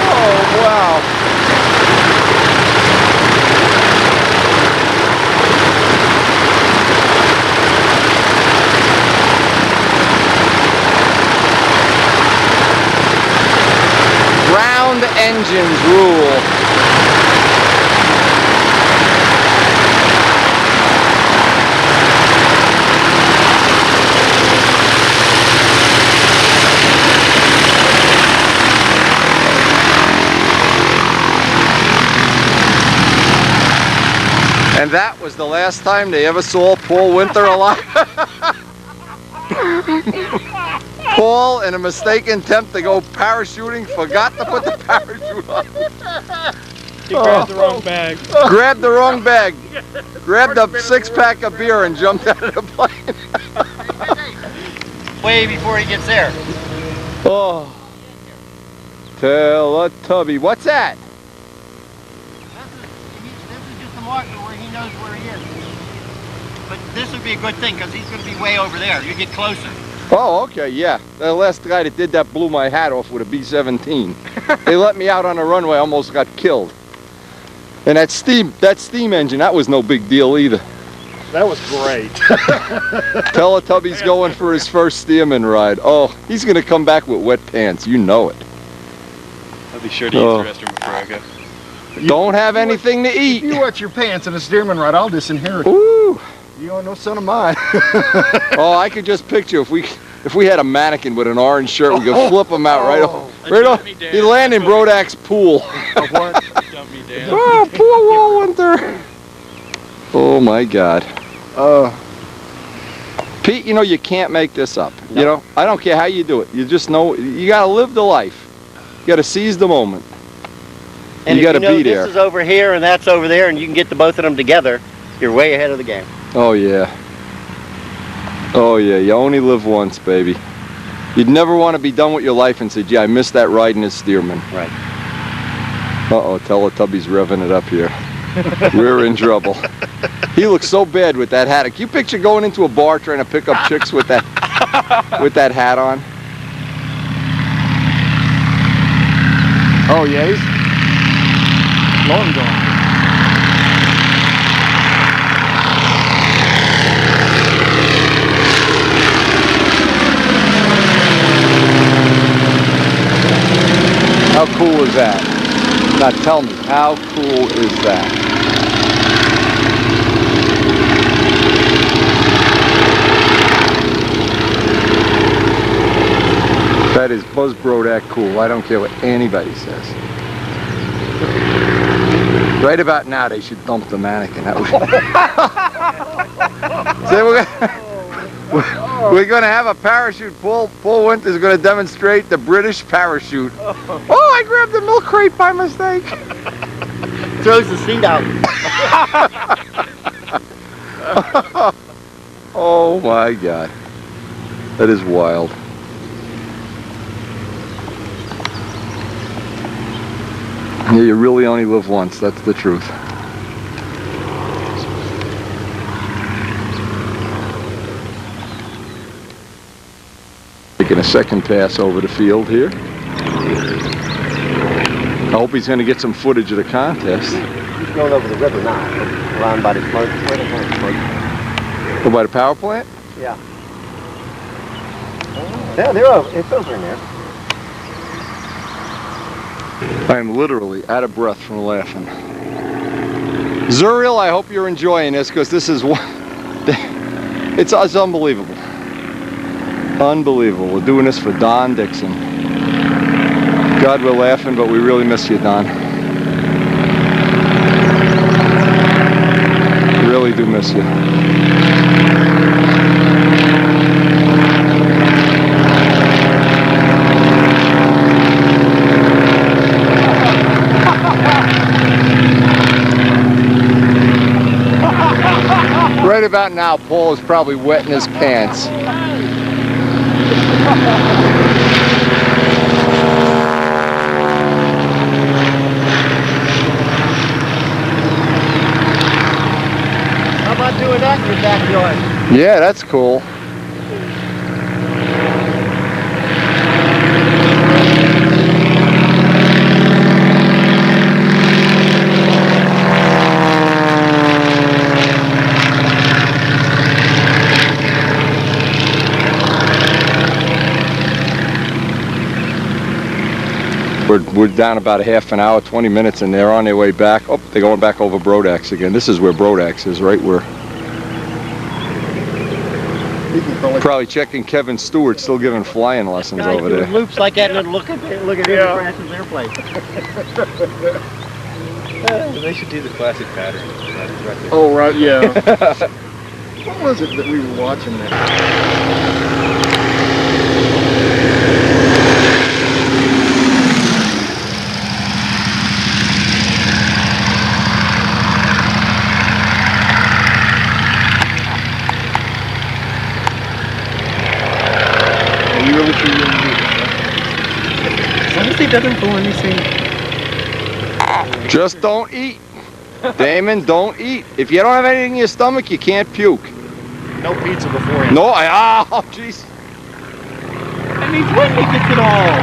wow. Round engines rule. And that was the last time they ever saw Paul Winter alive. Paul, in a mistaken attempt to go parachuting, forgot to put the parachute on. He grabbed the wrong bag. Grabbed the wrong bag. Grabbed a 6-pack of beer and jumped out of the plane. Way before he gets there. Oh. Teletubby. What's that? This is just a marker where he knows where he is. But this would be a good thing because he's going to be way over there. You get closer. Oh, okay, yeah. The last guy that did that blew my hat off with a B-17. They let me out on the runway, almost got killed. And that steam engine, that was no big deal either. That was great. Teletubby's going for his first Stearman ride. Oh, he's going to come back with wet pants. You know it. I'll be sure to use the restroom before I go. Don't have anything to eat. If you wet your pants in a Stearman ride, I'll disinherit. Ooh. You are no son of mine. Oh, I could just picture if we had a mannequin with an orange shirt, we could flip him out right off. He landed in Brodak's pool. What? Oh, poor Wall Winter. Oh my God. Pete, you know you can't make this up. No. You know, I don't care how you do it. You just know you gotta live the life. You gotta seize the moment. And you gotta be this there. This is over here and that's over there, and you can get the both of them together. You're way ahead of the game. Oh yeah. Oh yeah, you only live once, baby. You'd never want to be done with your life and say, gee, I missed that ride in a Stearman. Right. Uh-oh, Teletubby's revving it up here. We're in trouble. He looks so bad with that hat. Can you picture going into a bar trying to pick up chicks with that hat on? Oh yeah, he's long gone. How cool is that? Now tell me, how cool is that? That is Buzz Brodak cool. I don't care what anybody says. Right about now, they should dump the mannequin. That we're going to have a parachute. Paul Winter's going to demonstrate the British parachute. Oh, I grabbed the milk crate by mistake. Throws the seat out. Oh my God. That is wild. Yeah, you really only live once. That's the truth. Taking a second pass over the field here. I hope he's going to get some footage of the contest. He's going over the river now, around by the smoke. Oh, by the power plant? Yeah. Yeah, it's over in there. I am literally out of breath from laughing. Zuriel, I hope you're enjoying this because this is it's unbelievable. Unbelievable. We're doing this for Don Dixon. God, we're laughing, but we really miss you, Don. Really do miss you. about now, Paul is probably wetting his pants. How about doing that in your backyard? Yeah, that's cool. We're down about a half an hour, 20 minutes, and they're on their way back. Oh, they're going back over Brodak's again. This is where Brodak's is, right where. Probably checking Kevin Stewart, still giving flying lessons over there. Loops like that and look at him crashing airplane. They should do the classic pattern. Right there. Oh, right, yeah. What was it that we were watching there? As long as he doesn't pull anything. Just don't eat. Damon, don't eat. If you don't have anything in your stomach, you can't puke. No pizza beforehand. No, oh, jeez. I mean, when he gets it all.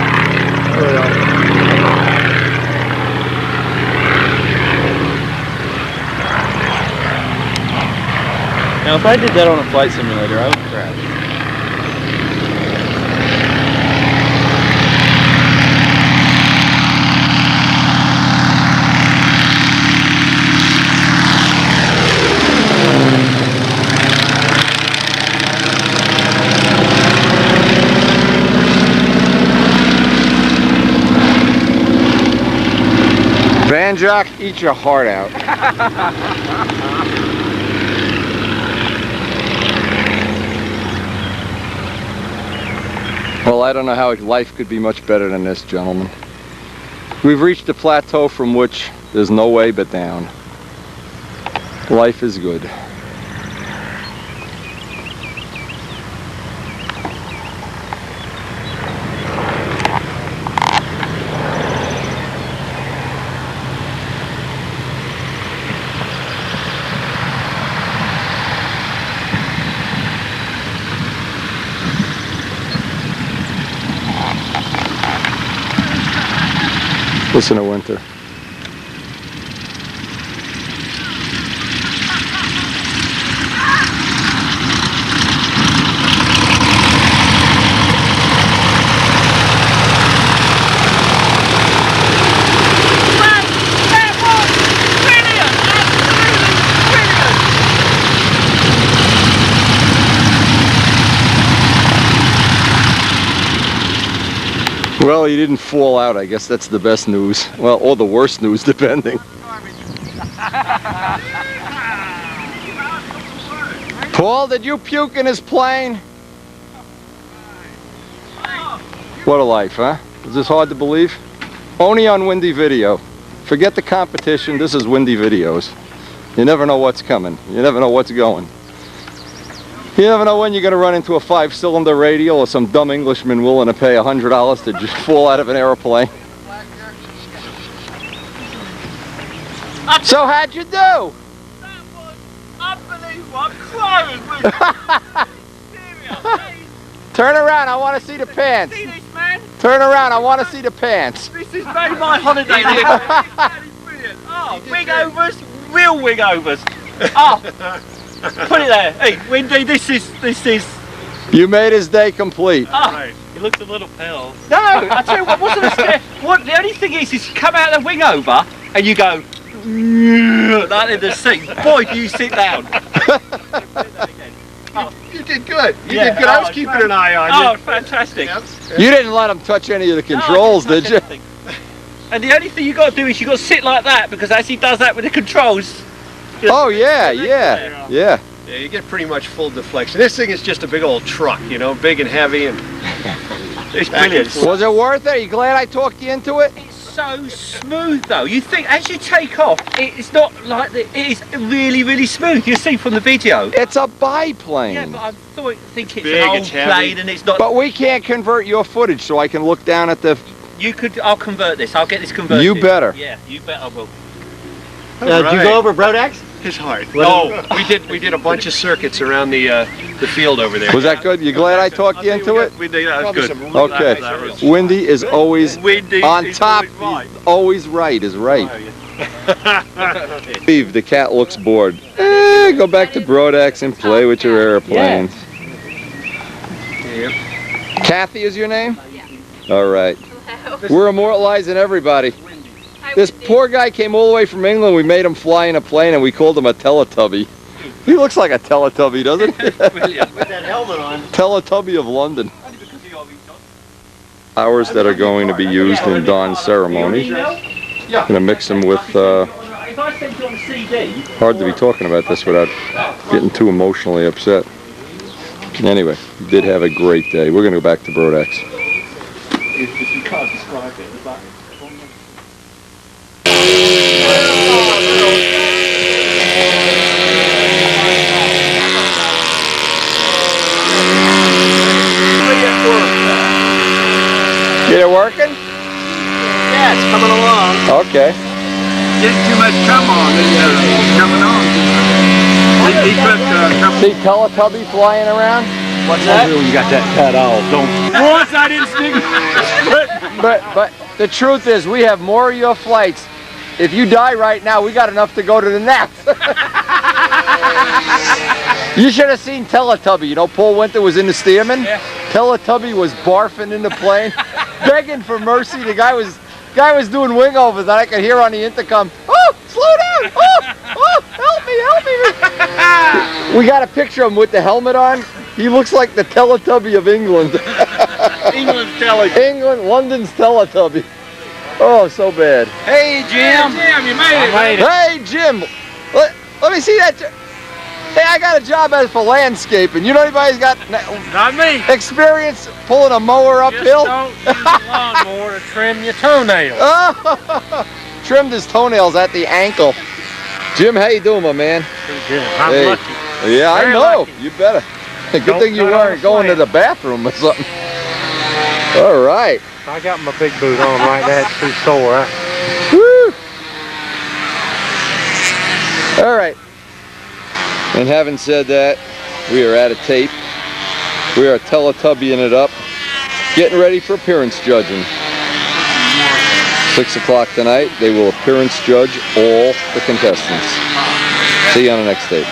Now, if I did that on a flight simulator, I would crash. Van Jock, eat your heart out. Well, I don't know how life could be much better than this, gentlemen. We've reached a plateau from which there's no way but down. Life is good. Listen to Winter. Well, he didn't fall out. I guess that's the best news. Well, or the worst news, depending. Paul, did you puke in his plane? What a life, huh? Is this hard to believe? Only on Windy Video. Forget the competition. This is Windy Videos. You never know what's coming. You never know what's going. You never know when you're going to run into a 5-cylinder radial or some dumb Englishman willing to pay $100 to just fall out of an airplane. So how'd you do? That was unbelievable. I'm crying with Turn around, I want to see the pants. See this, man? Turn around, I want to see the pants. This is made my holiday. That is brilliant. Oh, wing overs, real wing overs. Oh. Put it there. Hey, Windy, this is. You made his day complete. Oh. Right. He looks a little pale. No, I tell you what, wasn't a scare. What, the only thing is you come out of the wing over and you go, like in the seat. Boy, do you sit down. You did good. You did good. I was keeping an eye on you. Oh, fantastic. Yep. You didn't let him touch any of the controls, no, did you? Anything. And the only thing you got to do is you got to sit like that, because as he does that with the controls. Oh yeah. Yeah, you get pretty much full deflection. This thing is just a big old truck, you know, big and heavy, and it's brilliant. Was it worth it? Are you glad I talked you into it? It's so smooth though. You think as you take off, it's not like it is really, really smooth. You see from the video. It's a biplane. Yeah, but I think it's big, an old it's heavy. plane and it's not. But we can't convert your footage, so I can look down at the. You could. I'll convert this. I'll get this converted. You better. Yeah, you bet I will. Did you go over Brodak's? His heart. Oh, we did a bunch of circuits around the field over there. Was that good? You glad I talked you into it? We did. That was good. Okay. Windy is always on top. Always right is right. Steve, the cat looks bored. Go back to Brodak's and play with your airplanes. Yep. Kathy is your name? All right. We're immortalizing everybody. This poor guy came all the way from England. We made him fly in a plane and we called him a Teletubby. He looks like a Teletubby, doesn't he? With that helmet on. Teletubby of London. Hours that are going to be used in Don's ceremony. Gonna mix them with, hard to be talking about this without getting too emotionally upset. Anyway, we did have a great day. We're gonna go back to Brodak's. You can't describe it. Get it working? Yeah, it's coming along. Okay. Getting too much come on. It's coming on. He put See Teletubby flying around? What's that? when you got that cut off. Don't. Once I didn't stick. But the truth is, we have more of your flights. If you die right now, we got enough to go to the next. You should have seen Teletubby. You know, Paul Winter was in the Stearman. Yeah. Teletubby was barfing in the plane, begging for mercy. The guy was doing wingovers, and I could hear on the intercom, "Oh, slow down! Oh, help me! We got a picture of him with the helmet on. He looks like the Teletubby of England. England's Teletubby. England, London's Teletubby. Oh, so bad. Hey Jim! Hey, Jim, you made it. Hey, Jim. Let me see that. Hey, I got a job as for landscaping. You know anybody's got Not me. experience pulling a mower uphill? Just don't use a lawnmower to trim your toenails. Trimmed his toenails at the ankle. Jim, how you doing, my man? Pretty good. I'm Hey. lucky. Yeah, I Very know. lucky. You better. Good Don't thing you cut on weren't the going to slant. the bathroom or something. All right. I got my big boot on right now. It's too sore. Woo. All right. And having said that, we are out of tape. We are Teletubbying it up, getting ready for appearance judging. 6 o'clock tonight, they will appearance judge all the contestants. See you on the next tape.